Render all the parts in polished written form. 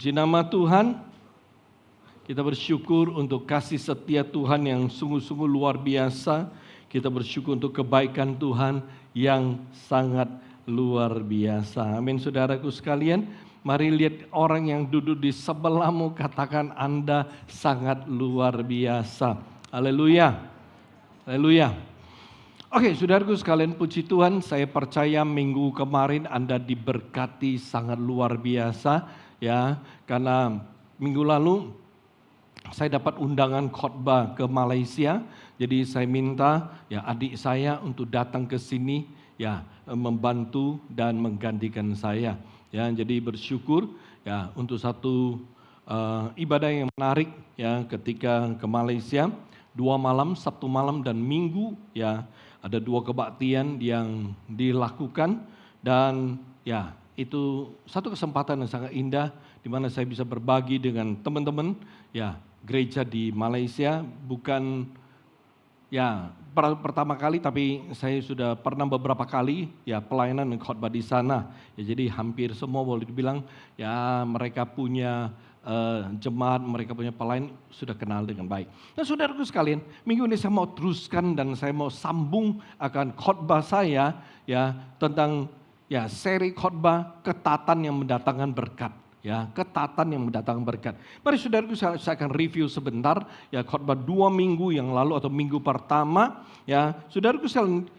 Puji nama Tuhan, kita bersyukur untuk kasih setia Tuhan yang sungguh-sungguh luar biasa. Kita bersyukur untuk kebaikan Tuhan yang sangat luar biasa. Amin, saudaraku sekalian. Mari lihat orang yang duduk di sebelahmu, katakan Anda sangat luar biasa. Haleluya, haleluya. Oke, saudaraku sekalian, puji Tuhan, saya percaya minggu kemarin Anda diberkati sangat luar biasa, ya, karena minggu lalu saya dapat undangan khotbah ke Malaysia, jadi saya minta ya adik saya untuk datang ke sini, ya, membantu dan menggantikan saya, ya, jadi bersyukur ya untuk satu ibadah yang menarik, ya, ketika ke Malaysia. 2 malam, Sabtu malam dan Minggu, ya, ada 2 kebaktian yang dilakukan dan ya itu satu kesempatan yang sangat indah di mana saya bisa berbagi dengan teman-teman, ya, gereja di Malaysia. Bukan ya pertama kali, tapi saya sudah pernah beberapa kali ya pelayanan dan khotbah di sana. Ya, jadi hampir semua boleh dibilang ya mereka punya jemaat, mereka punya pelayan sudah kenal dengan baik. Nah, saudaraku sekalian, minggu ini saya mau teruskan dan saya mau sambung akan khotbah saya ya tentang ya seri khotbah ketatan yang mendatangkan berkat. Ya, ketatan yang mendatangkan berkat. Mari saudaraku, saya akan review sebentar ya khotbah 2 minggu yang lalu atau minggu pertama. Ya, saudaraku sekalian,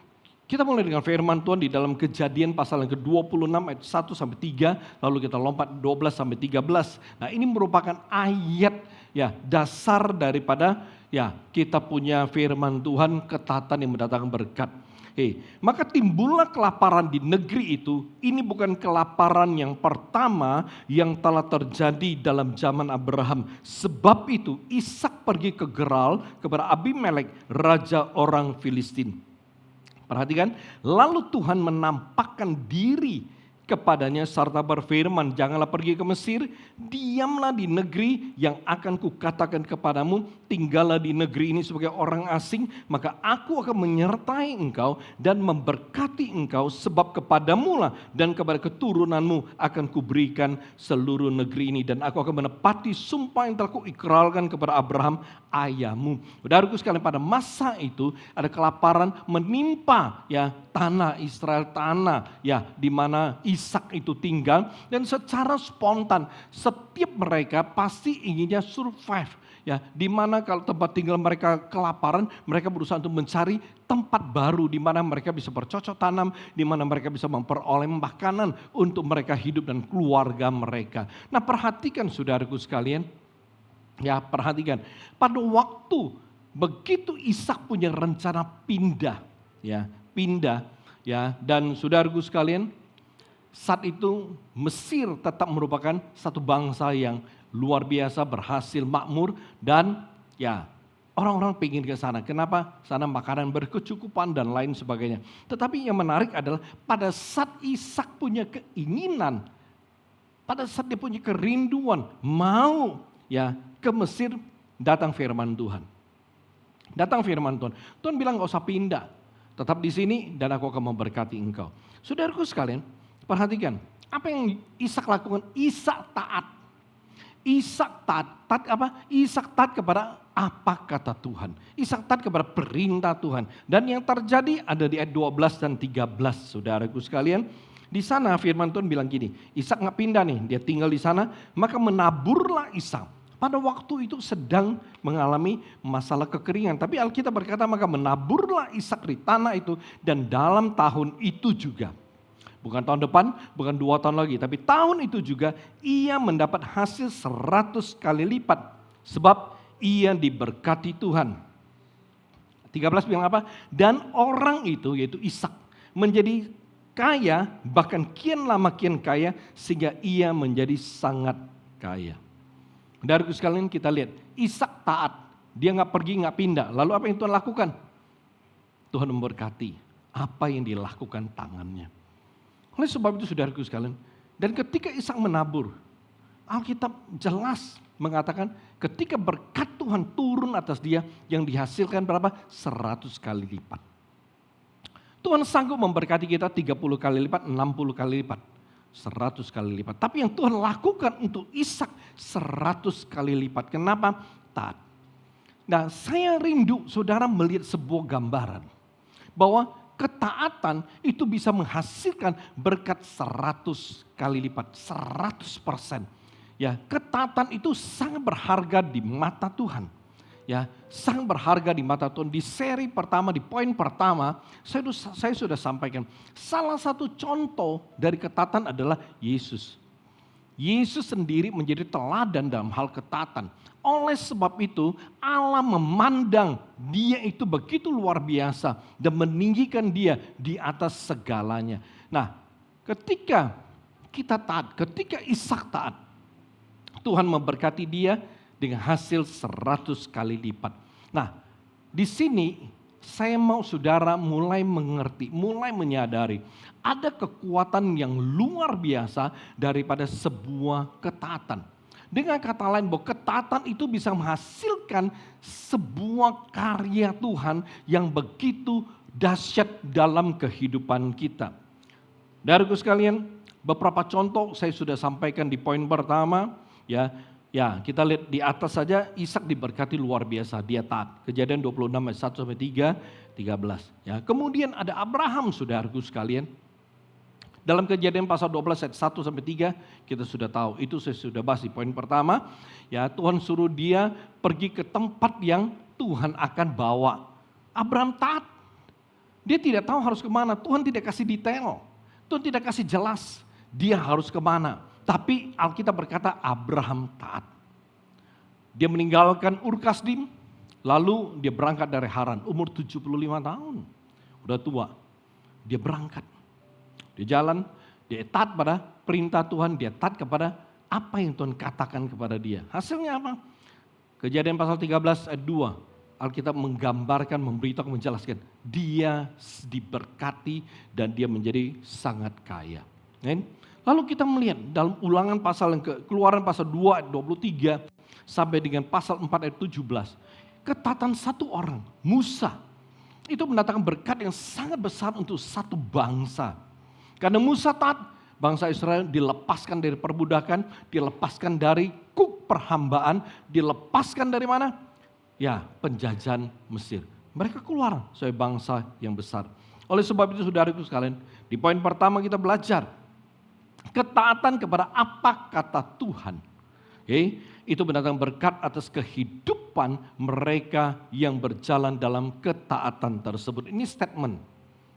kita mulai dengan firman Tuhan di dalam Kejadian pasal yang ke-26 ayat 1 sampai 3, lalu kita lompat 12 sampai 13. Nah, ini merupakan ayat ya dasar daripada ya kita punya firman Tuhan, ketatan yang mendatangkan berkat. Maka timbullah kelaparan di negeri itu. Ini bukan kelaparan yang pertama yang telah terjadi dalam zaman Abraham. Sebab itu Ishak pergi ke Gerar kepada Abimelek, raja orang Filistin. Perhatikan, lalu Tuhan menampakkan diri kepadanya serta berfirman, janganlah pergi ke Mesir, diamlah di negeri yang akan kukatakan kepadamu, tinggallah di negeri ini sebagai orang asing, maka aku akan menyertai engkau dan memberkati engkau, sebab kepadamulah dan kepada keturunanmu akan kuberikan seluruh negeri ini, dan aku akan menepati sumpah yang telah kuikrarkan kepada Abraham ayahmu. Saudaraku sekalian, pada masa itu ada kelaparan menimpa ya tanah Israel, tanah ya di mana Ishak itu tinggal, dan secara spontan setiap mereka pasti inginnya survive, ya, di mana kalau tempat tinggal mereka kelaparan, mereka berusaha untuk mencari tempat baru di mana mereka bisa bercocok tanam, di mana mereka bisa memperoleh makanan untuk mereka hidup dan keluarga mereka. Nah, perhatikan saudaraku sekalian, ya, perhatikan pada waktu begitu Ishak punya rencana pindah, ya, dan saudaraku sekalian, saat itu Mesir tetap merupakan satu bangsa yang luar biasa, berhasil makmur, dan ya orang-orang ingin ke sana. Kenapa? Sana makanan berkecukupan dan lain sebagainya. Tetapi yang menarik adalah pada saat Ishak punya keinginan, pada saat dia punya kerinduan mau ya ke Mesir, datang firman Tuhan. Datang firman Tuhan. Tuhan bilang gak usah pindah, tetap di sini dan aku akan memberkati engkau. Saudaraku sekalian, perhatikan, apa yang Ishak lakukan? Ishak taat. Ishak taat apa? Ishak taat kepada apa kata Tuhan. Ishak taat kepada perintah Tuhan. Dan yang terjadi ada di ayat 12 dan 13, saudaraku sekalian. Di sana firman Tuhan bilang gini, Ishak nggak pindah nih, dia tinggal di sana, maka menaburlah Ishak. Pada waktu itu sedang mengalami masalah kekeringan. Tapi Alkitab berkata, maka menaburlah Ishak di tanah itu, dan dalam tahun itu juga, bukan tahun depan, bukan 2 tahun lagi, tapi tahun itu juga ia mendapat hasil 100 kali lipat. Sebab ia diberkati Tuhan. 13 bilang apa? Dan orang itu, yaitu Ishak, menjadi kaya, bahkan kian lama kian kaya, sehingga ia menjadi sangat kaya. Dari sekalian kita lihat, Ishak taat, dia nggak pergi, nggak pindah. Lalu apa yang Tuhan lakukan? Tuhan memberkati apa yang dilakukan tangannya. Oleh sebab itu saudaraku sekalian, dan ketika Ishak menabur, Alkitab jelas mengatakan ketika berkat Tuhan turun atas dia, yang dihasilkan berapa? 100 kali lipat. Tuhan sanggup memberkati kita 30 kali lipat, 60 kali lipat. 100 kali lipat. Tapi yang Tuhan lakukan untuk Ishak 100 kali lipat. Kenapa? Taat. Nah, saya rindu saudara melihat sebuah gambaran bahwa ketaatan itu bisa menghasilkan berkat 100 kali lipat, 100%. Ya, ketaatan itu sangat berharga di mata Tuhan. Ya, sangat berharga di mata Tuhan. Di seri pertama, di poin pertama, saya sudah sampaikan. Salah satu contoh dari ketaatan adalah Yesus. Yesus sendiri menjadi teladan dalam hal ketaatan. Oleh sebab itu, Allah memandang dia itu begitu luar biasa dan meninggikan dia di atas segalanya. Nah, ketika kita taat, ketika Ishak taat, Tuhan memberkati dia dengan hasil 100 kali lipat. Nah, di sini saya mau saudara mulai mengerti, mulai menyadari ada kekuatan yang luar biasa daripada sebuah ketaatan. Dengan kata lain bahwa ketaatan itu bisa menghasilkan sebuah karya Tuhan yang begitu dahsyat dalam kehidupan kita. Saudaraku sekalian, beberapa contoh saya sudah sampaikan di poin pertama, ya kita lihat di atas saja Ishak diberkati luar biasa, dia taat. Kejadian 26 ayat 1 sampai 13. Ya, kemudian ada Abraham, saudaraku sekalian. Dalam Kejadian pasal 12 ayat 1 sampai 3 kita sudah tahu, itu saya sudah bahas di poin pertama. Ya, Tuhan suruh dia pergi ke tempat yang Tuhan akan bawa. Abraham taat. Dia tidak tahu harus kemana, Tuhan tidak kasih detail. Tuhan tidak kasih jelas dia harus kemana. Tapi Alkitab berkata Abraham taat. Dia meninggalkan Ur Kasdim, lalu dia berangkat dari Haran, umur 75 tahun. Udah tua, dia berangkat. Dia jalan, dia taat pada perintah Tuhan, dia taat kepada apa yang Tuhan katakan kepada dia. Hasilnya apa? Kejadian pasal 13 ayat 2, Alkitab menggambarkan, memberitahu, menjelaskan. Dia diberkati dan dia menjadi sangat kaya. Lalu kita melihat dalam ulangan pasal yang Keluaran pasal 2 ayat 23 sampai dengan pasal 4 ayat 17. Ketaatan satu orang, Musa, itu mendatangkan berkat yang sangat besar untuk satu bangsa. Karena Musa taat, bangsa Israel dilepaskan dari perbudakan, dilepaskan dari kuk perhambaan, dilepaskan dari mana? Ya, penjajahan Mesir. Mereka keluar sebagai bangsa yang besar. Oleh sebab itu saudaraku sekalian, di poin pertama kita belajar ketaatan kepada apa kata Tuhan. Itu mendatangkan berkat atas kehidupan mereka yang berjalan dalam ketaatan tersebut. Ini statement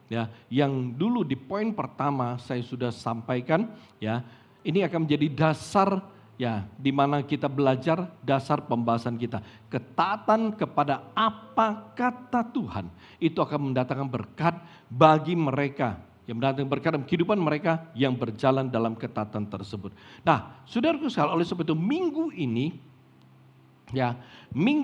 ya, yang dulu di poin pertama saya sudah sampaikan ya. Ini akan menjadi dasar ya, di mana kita belajar dasar pembahasan kita. Ketaatan kepada apa kata Tuhan itu akan mendatangkan berkat bagi mereka yang mendatangkan berkat dalam kehidupan mereka yang berjalan dalam ketaatan tersebut. Nah, saudaraku sekalian, oleh sebab itu minggu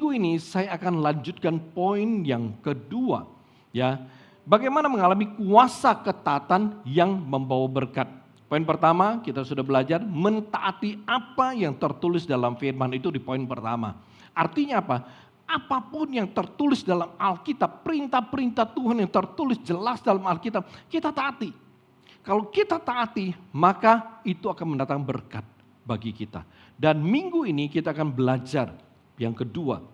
ini saya akan lanjutkan poin yang kedua. Ya, bagaimana mengalami kuasa ketaatan yang membawa berkat. Poin pertama kita sudah belajar mentaati apa yang tertulis dalam firman itu di poin pertama. Artinya apa? Apapun yang tertulis dalam Alkitab, perintah-perintah Tuhan yang tertulis jelas dalam Alkitab, kita taati. Kalau kita taati, maka itu akan mendatangkan berkat bagi kita. Dan minggu ini kita akan belajar yang kedua,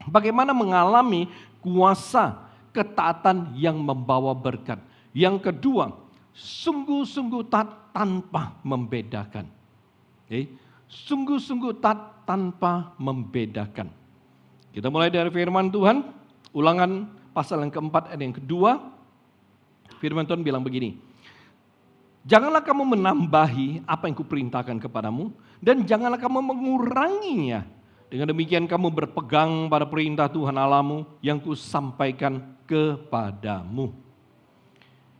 bagaimana mengalami kuasa ketaatan yang membawa berkat. Yang kedua, sungguh-sungguh taat tanpa membedakan. Sungguh-sungguh taat tanpa membedakan. Kita mulai dari firman Tuhan, Ulangan pasal yang keempat ayat yang kedua. Firman Tuhan bilang begini, janganlah kamu menambahi apa yang kuperintahkan kepadamu, dan janganlah kamu menguranginya. Dengan demikian kamu berpegang pada perintah Tuhan Allahmu yang kusampaikan kepadamu.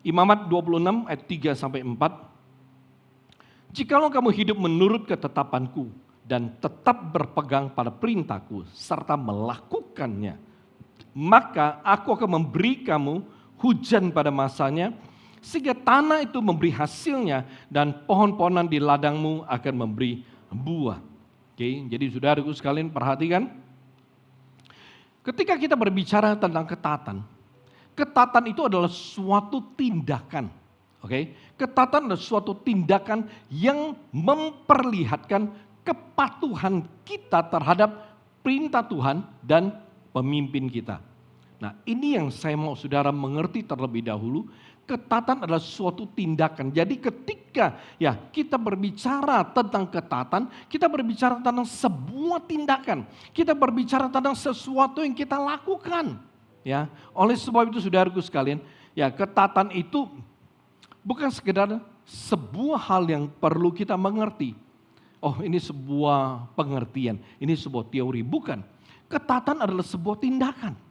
Imamat 26 ayat 3 sampai 4. Jikalau kamu hidup menurut ketetapanku dan tetap berpegang pada perintahku serta melakukannya, maka aku akan memberi kamu hujan pada masanya, sehingga tanah itu memberi hasilnya dan pohon-pohonan di ladangmu akan memberi buah. Jadi saudaraku sekalian perhatikan, ketika kita berbicara tentang ketaatan, ketaatan itu adalah suatu tindakan. Oke, ketaatan adalah suatu tindakan yang memperlihatkan kepatuhan kita terhadap perintah Tuhan dan pemimpin kita. Nah, ini yang saya mau saudara mengerti terlebih dahulu. Ketaatan adalah suatu tindakan. Jadi ketika kita berbicara tentang ketaatan, kita berbicara tentang sebuah tindakan. Kita berbicara tentang sesuatu yang kita lakukan. Ya, oleh sebab itu saudaraku sekalian, ketaatan itu bukan sekedar sebuah hal yang perlu kita mengerti. Oh, ini sebuah pengertian, ini sebuah teori. Bukan. Ketaatan adalah sebuah tindakan.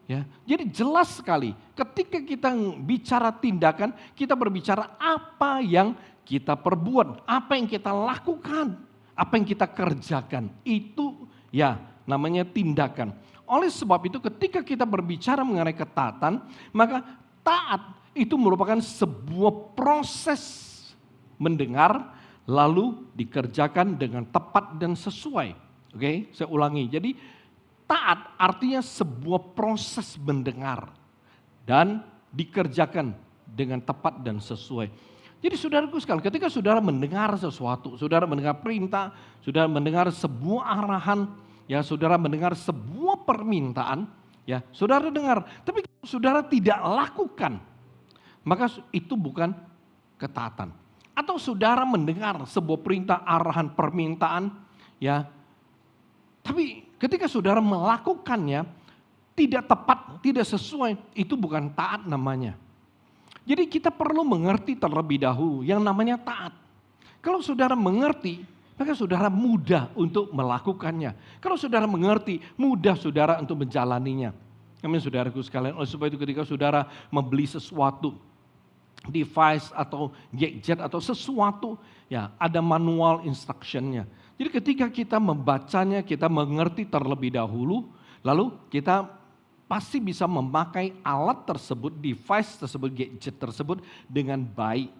Ya, jadi jelas sekali ketika kita bicara tindakan, kita berbicara apa yang kita perbuat, apa yang kita lakukan, apa yang kita kerjakan. Itu namanya tindakan. Oleh sebab itu ketika kita berbicara mengenai ketaatan, maka taat itu merupakan sebuah proses mendengar lalu dikerjakan dengan tepat dan sesuai. Oke, saya ulangi. Jadi taat artinya sebuah proses mendengar dan dikerjakan dengan tepat dan sesuai. Jadi saudaraku sekalian, ketika saudara mendengar sesuatu, saudara mendengar perintah, saudara mendengar sebuah arahan, saudara mendengar sebuah permintaan, saudara dengar. Tapi kalau saudara tidak lakukan, maka itu bukan ketaatan. Atau saudara mendengar sebuah perintah, arahan, permintaan, tapi ketika saudara melakukannya tidak tepat, tidak sesuai, itu bukan taat namanya. Jadi kita perlu mengerti terlebih dahulu yang namanya taat. Kalau saudara mengerti, maka saudara mudah untuk melakukannya. Kalau saudara mengerti, mudah saudara untuk menjalaninya. Amin saudaraku sekalian, oleh sebab itu ketika saudara membeli sesuatu, device atau gadget atau sesuatu, ada manual instructionnya. Jadi ketika kita membacanya, kita mengerti terlebih dahulu, lalu kita pasti bisa memakai alat tersebut, device tersebut, gadget tersebut dengan baik,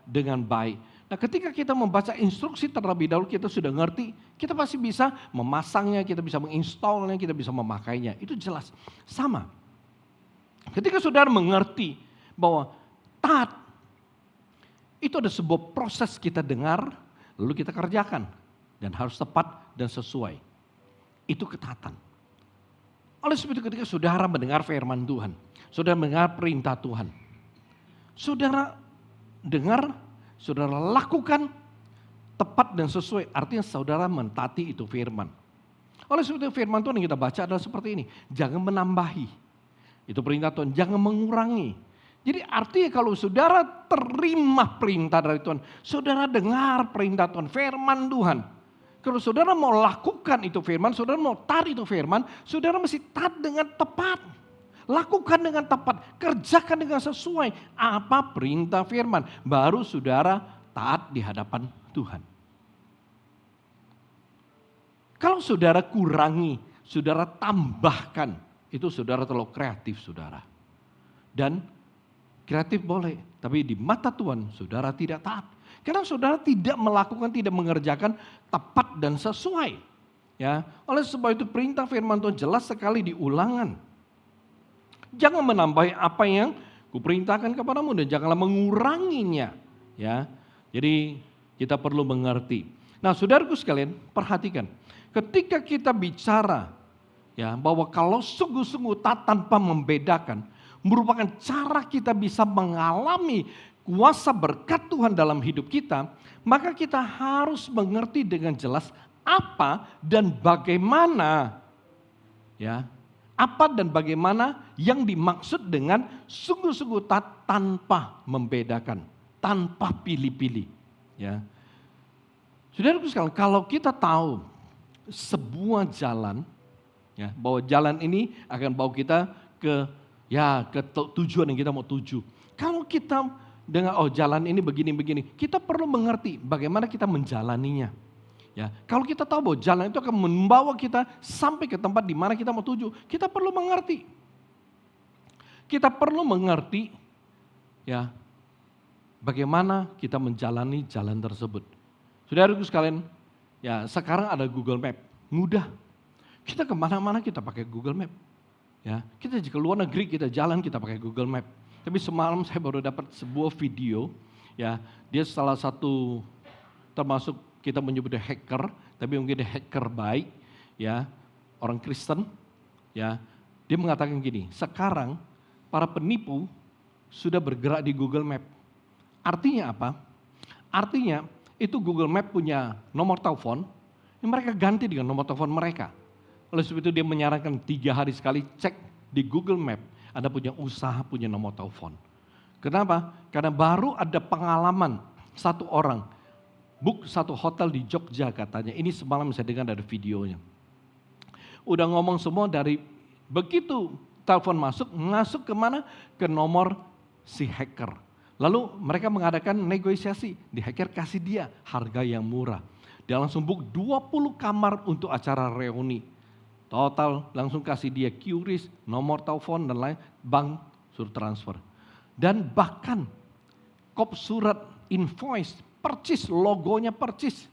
dengan baik. Nah, ketika kita membaca instruksi terlebih dahulu, kita sudah ngerti, kita pasti bisa memasangnya, kita bisa menginstalnya, kita bisa memakainya. Itu jelas. Sama. Ketika saudara mengerti bahwa taat itu ada sebuah proses kita dengar, lalu kita kerjakan. Dan harus tepat dan sesuai. Itu ketaatan. Oleh sebab itu ketika saudara mendengar firman Tuhan, saudara mendengar perintah Tuhan, saudara dengar, saudara lakukan tepat dan sesuai. Artinya saudara mentaati itu firman. Oleh sebab itu firman Tuhan yang kita baca adalah seperti ini. Jangan menambahi. Itu perintah Tuhan. Jangan mengurangi. Jadi artinya kalau saudara terima perintah dari Tuhan, saudara dengar perintah Tuhan, firman Tuhan. Kalau saudara mau lakukan itu firman, saudara mau taat itu firman, saudara mesti taat dengan tepat. Lakukan dengan tepat, kerjakan dengan sesuai apa perintah firman. Baru saudara taat di hadapan Tuhan. Kalau saudara kurangi, saudara tambahkan, itu saudara terlalu kreatif saudara. Dan kreatif boleh, tapi di mata Tuhan saudara tidak taat. Karena saudara tidak melakukan, tidak mengerjakan tepat dan sesuai. Oleh sebab itu perintah firman Tuhan jelas sekali di Ulangan. Jangan menambahi apa yang kuperintahkan kepadamu dan janganlah menguranginya. Jadi kita perlu mengerti. Nah, saudaraku sekalian, perhatikan. Ketika kita bicara bahwa kalau sungguh-sungguh taat tanpa membedakan, merupakan cara kita bisa mengalami kuasa berkat Tuhan dalam hidup kita, maka kita harus mengerti dengan jelas apa dan bagaimana apa dan bagaimana yang dimaksud dengan sungguh-sungguh taat tanpa membedakan, tanpa pilih-pilih. Saudaraku sekalian, kalau kita tahu sebuah jalan, bahwa jalan ini akan bawa kita ke tujuan yang kita mau tuju. Kalau kita dengan jalan ini begini-begini, kita perlu mengerti bagaimana kita menjalaninya. Kalau kita tahu bahwa jalan itu akan membawa kita sampai ke tempat di mana kita mau tuju, kita perlu mengerti. Kita perlu mengerti bagaimana kita menjalani jalan tersebut. Saudaraku sekalian, sekarang ada Google Map, mudah. Kita kemana-mana kita pakai Google Map. Kita ke luar negeri kita jalan kita pakai Google Map. Tapi semalam saya baru dapat sebuah video, ya, dia salah satu termasuk kita menyebutnya hacker, tapi mungkin dia hacker baik, ya, orang Kristen, ya. Dia mengatakan gini, sekarang para penipu sudah bergerak di Google Map. Artinya apa? Artinya itu Google Map punya nomor telepon, yang mereka ganti dengan nomor telepon mereka. Oleh sebab itu dia menyarankan 3 hari sekali cek di Google Map, Anda punya usaha, punya nomor telepon. Kenapa? Karena baru ada pengalaman satu orang, book satu hotel di Jogja katanya, ini semalam saya dengar dari videonya. Udah ngomong semua dari begitu telepon masuk ke mana? Ke nomor si hacker. Lalu mereka mengadakan negosiasi, di hacker kasih dia harga yang murah. Dia langsung book 20 kamar untuk acara reuni. Total langsung kasih dia QRIS, nomor telepon dan lain, bank suruh transfer. Dan bahkan kop surat invoice, percis, logonya percis.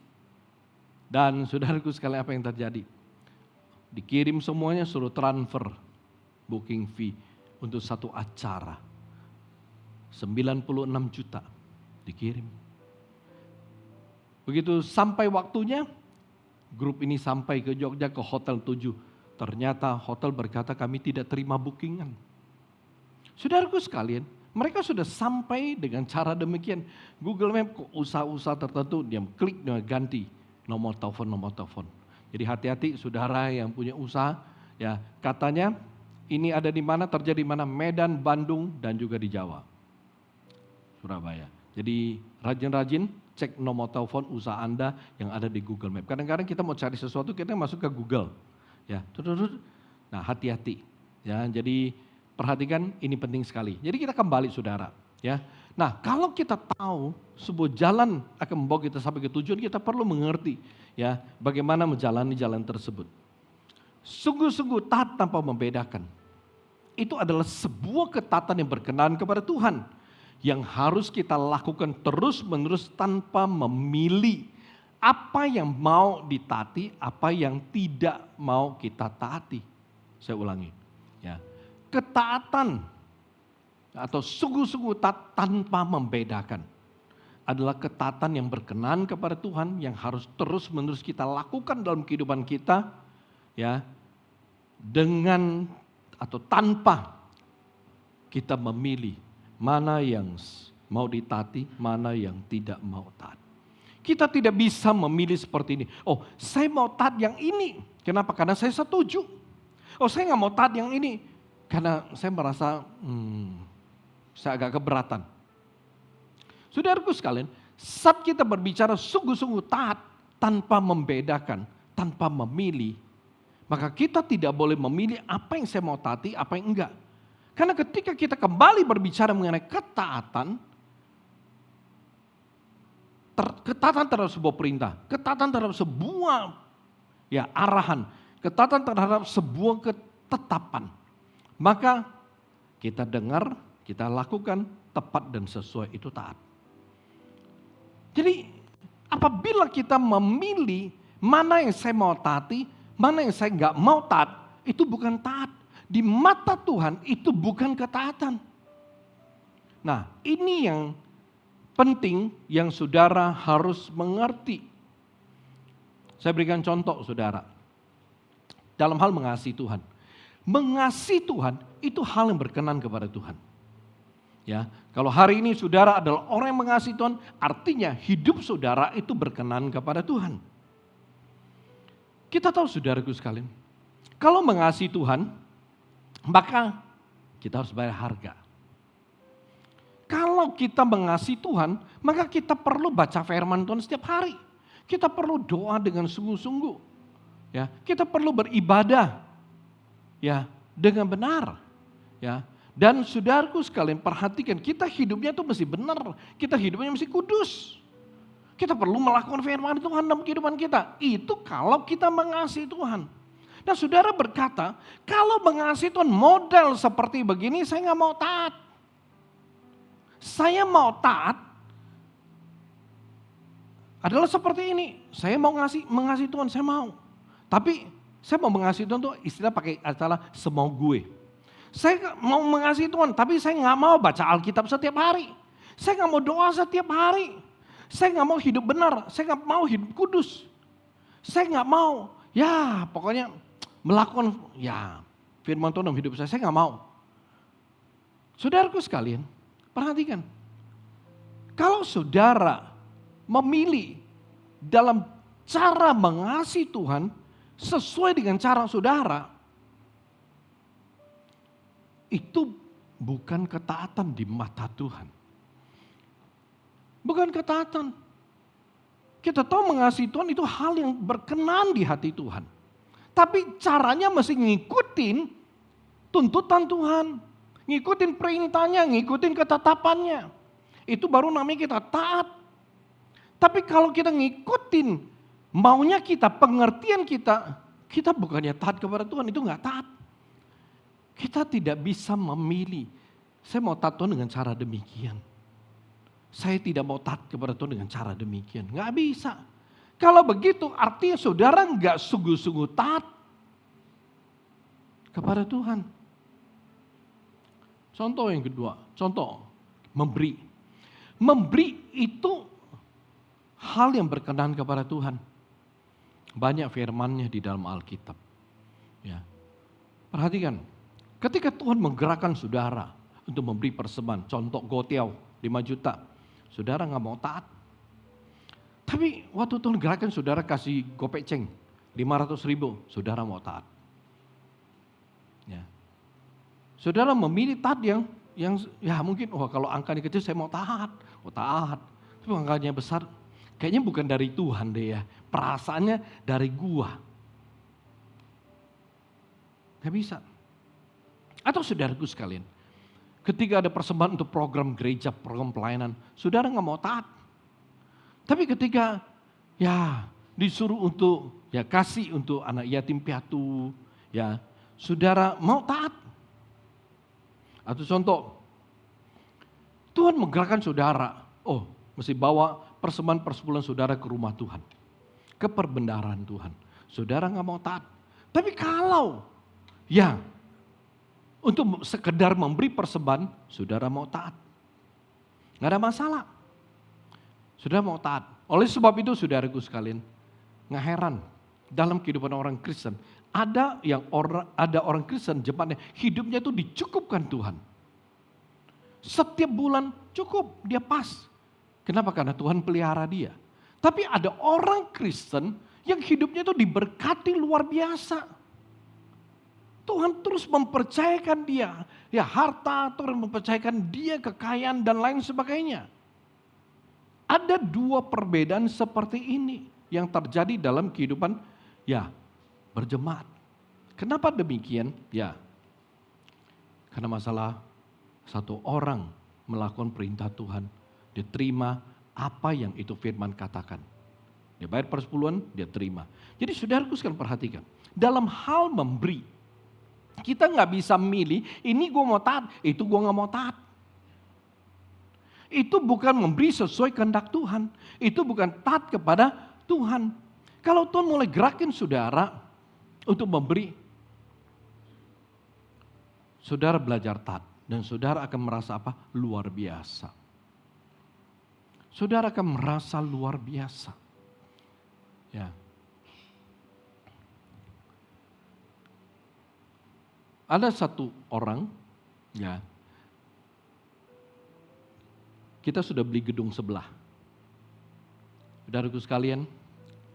Dan saudaraku sekalian apa yang terjadi? Dikirim semuanya suruh transfer booking fee untuk satu acara. 96 juta dikirim. Begitu sampai waktunya, grup ini sampai ke Jogja ke Hotel 7. Ternyata hotel berkata kami tidak terima bookingan. Saudaraku sekalian, mereka sudah sampai dengan cara demikian. Google Map ke usaha-usaha tertentu, dia klik dan ganti nomor telepon. Jadi hati-hati saudara yang punya usaha, ya katanya ini ada di mana, terjadi di mana, Medan, Bandung, dan juga di Jawa, Surabaya. Jadi rajin-rajin cek nomor telepon usaha Anda yang ada di Google Map. Kadang-kadang kita mau cari sesuatu kita masuk ke Google, ya. Nah hati-hati, ya. Jadi perhatikan ini penting sekali. Jadi kita kembali saudara, ya. Nah kalau kita tahu sebuah jalan akan membawa kita sampai ke tujuan, kita perlu mengerti, ya, bagaimana menjalani jalan tersebut. Sungguh-sungguh taat tanpa membedakan. Itu adalah sebuah ketaatan yang berkenan kepada Tuhan, yang harus kita lakukan terus-menerus tanpa memilih apa yang mau ditaati, apa yang tidak mau kita taati. Saya ulangi, ya. Ketaatan atau sungguh-sungguh taat tanpa membedakan adalah ketaatan yang berkenan kepada Tuhan, yang harus terus-menerus kita lakukan dalam kehidupan kita, ya, dengan atau tanpa kita memilih mana yang mau ditaati, mana yang tidak mau taat. Kita tidak bisa memilih seperti ini. Oh, saya mau taat yang ini. Kenapa? Karena saya setuju. Oh, saya nggak mau taat yang ini karena saya merasa saya agak keberatan. Saudaraku sekalian, saat kita berbicara sungguh-sungguh taat tanpa membedakan, tanpa memilih, maka kita tidak boleh memilih apa yang saya mau taati, apa yang enggak. Karena ketika kita kembali berbicara mengenai ketaatan, ketaatan terhadap sebuah perintah, ketaatan terhadap sebuah, ya, arahan, ketaatan terhadap sebuah ketetapan, maka kita dengar, kita lakukan tepat dan sesuai, itu taat. Jadi apabila kita memilih mana yang saya mau taati, mana yang saya nggak mau taat, itu bukan taat. Di mata Tuhan itu bukan ketaatan. Nah ini yang penting yang saudara harus mengerti. Saya berikan contoh saudara. Dalam hal mengasihi Tuhan. Mengasihi Tuhan itu hal yang berkenan kepada Tuhan. Ya, kalau hari ini saudara adalah orang yang mengasihi Tuhan, artinya hidup saudara itu berkenan kepada Tuhan. Kita tahu saudaraku sekalian, kalau mengasihi Tuhan, maka kita harus bayar harga. Kalau kita mengasihi Tuhan, maka kita perlu baca firman Tuhan setiap hari. Kita perlu doa dengan sungguh-sungguh. Ya, kita perlu beribadah, ya, dengan benar. Ya. Dan saudaraku sekalian perhatikan, kita hidupnya itu mesti benar, kita hidupnya mesti kudus. Kita perlu melakukan firman Tuhan dalam kehidupan kita. Itu kalau kita mengasihi Tuhan. Nah saudara berkata, kalau mengasihi Tuhan model seperti begini, saya nggak mau taat. Saya mau taat adalah seperti ini. Saya mau mengasihi Tuhan, saya mau. Tapi saya mau mengasihi Tuhan itu istilah pakai acara semau gue. Saya mau mengasihi Tuhan, tapi saya nggak mau baca Alkitab setiap hari. Saya nggak mau doa setiap hari. Saya nggak mau hidup benar, saya nggak mau hidup kudus. Saya nggak mau, ya pokoknya melakukan ya firman Tuhan dalam hidup saya nggak mau. Saudaraku sekalian, perhatikan. Kalau saudara memilih dalam cara mengasihi Tuhan sesuai dengan cara saudara, itu bukan ketaatan di mata Tuhan. Bukan ketaatan. Kita tahu mengasihi Tuhan itu hal yang berkenan di hati Tuhan. Tapi caranya mesti ngikutin tuntutan Tuhan. Ngikutin perintahnya, ngikutin ketetapannya. Itu baru namanya kita taat. Tapi kalau kita ngikutin maunya kita, pengertian kita bukannya taat kepada Tuhan, itu enggak taat. Kita tidak bisa memilih, saya mau taat Tuhan dengan cara demikian. Saya tidak mau taat kepada Tuhan dengan cara demikian. Enggak bisa. Kalau begitu artinya saudara enggak sungguh-sungguh taat kepada Tuhan. Contoh yang kedua, contoh memberi. Memberi itu hal yang berkenan kepada Tuhan. Banyak firman-Nya di dalam Alkitab. Ya. Perhatikan, ketika Tuhan menggerakkan saudara untuk memberi persembahan, contoh gotiau 5 juta, saudara nggak mau taat. Tapi waktu Tuhan gerakkan saudara kasih gopeceng 500.000, saudara mau taat. Ya. Saudara memilih taat yang ya mungkin kalau angkanya kecil saya mau taat, taat. Tapi angkanya besar, kayaknya bukan dari Tuhan deh ya, perasaannya dari gua. Gak bisa. Atau saudaraku sekalian, ketika ada persembahan untuk program gereja, program pelayanan, saudara gak mau taat. Tapi ketika ya disuruh untuk ya kasih untuk anak yatim piatu, ya saudara mau taat. Atau contoh, Tuhan menggerakkan saudara, mesti bawa persembahan persepuluhan saudara ke rumah Tuhan, ke perbendaharaan Tuhan. Saudara gak mau taat. Tapi kalau ya untuk sekedar memberi persembahan, saudara mau taat. Gak ada masalah. Saudara mau taat. Oleh sebab itu saudaraku sekalian, gak heran dalam kehidupan orang Kristen, ada orang Kristen jemaatnya hidupnya itu dicukupkan Tuhan. Setiap bulan cukup, dia pas. Kenapa? Karena Tuhan pelihara dia. Tapi ada orang Kristen yang hidupnya itu diberkati luar biasa. Tuhan terus mempercayakan dia, ya harta, Tuhan mempercayakan dia kekayaan dan lain sebagainya. Ada dua perbedaan seperti ini yang terjadi dalam kehidupan ya berjemaat. Kenapa demikian? Ya, karena masalah satu orang melakukan perintah Tuhan, dia terima apa yang itu firman katakan. Dia bayar persepuluhan, dia terima. Jadi saudaraku sekalian perhatikan, dalam hal memberi, kita nggak bisa milih, ini gue mau taat, itu gue nggak mau taat. Itu bukan memberi sesuai kehendak Tuhan, itu bukan taat kepada Tuhan. Kalau Tuhan mulai gerakin saudara untuk memberi, saudara belajar taat dan saudara akan merasa apa? Luar biasa. Saudara akan merasa luar biasa. Ya. Ada satu orang, ya, kita sudah beli gedung sebelah. Saudaraku sekalian,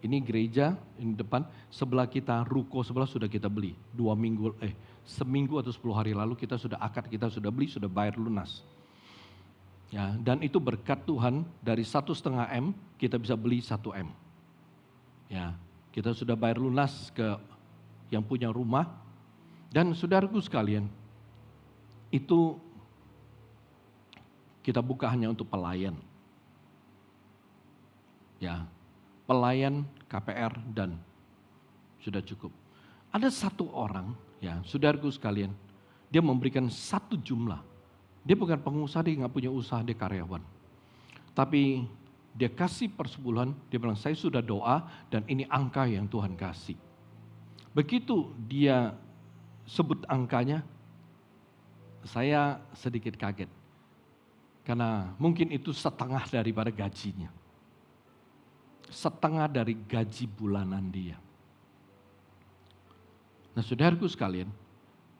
ini gereja, ini depan, sebelah kita, ruko sebelah sudah kita beli. Seminggu atau 10 hari lalu kita sudah akad, kita sudah beli, sudah bayar lunas. Ya, dan itu berkat Tuhan, dari 1,5 M, kita bisa beli 1 M. Ya, kita sudah bayar lunas ke yang punya rumah. Dan saudaraku sekalian, itu kita buka hanya untuk pelayan. Ya, pelayan KPR dan sudah cukup. Ada satu orang, ya, saudaraku sekalian, dia memberikan satu jumlah. Dia bukan pengusaha, dia nggak punya usaha, dia karyawan. Tapi dia kasih persepuluhan, dia bilang saya sudah doa dan ini angka yang Tuhan kasih. Begitu dia sebut angkanya, saya sedikit kaget. Karena mungkin itu setengah daripada gajinya. Setengah dari gaji bulanan dia. Nah saudaraku sekalian,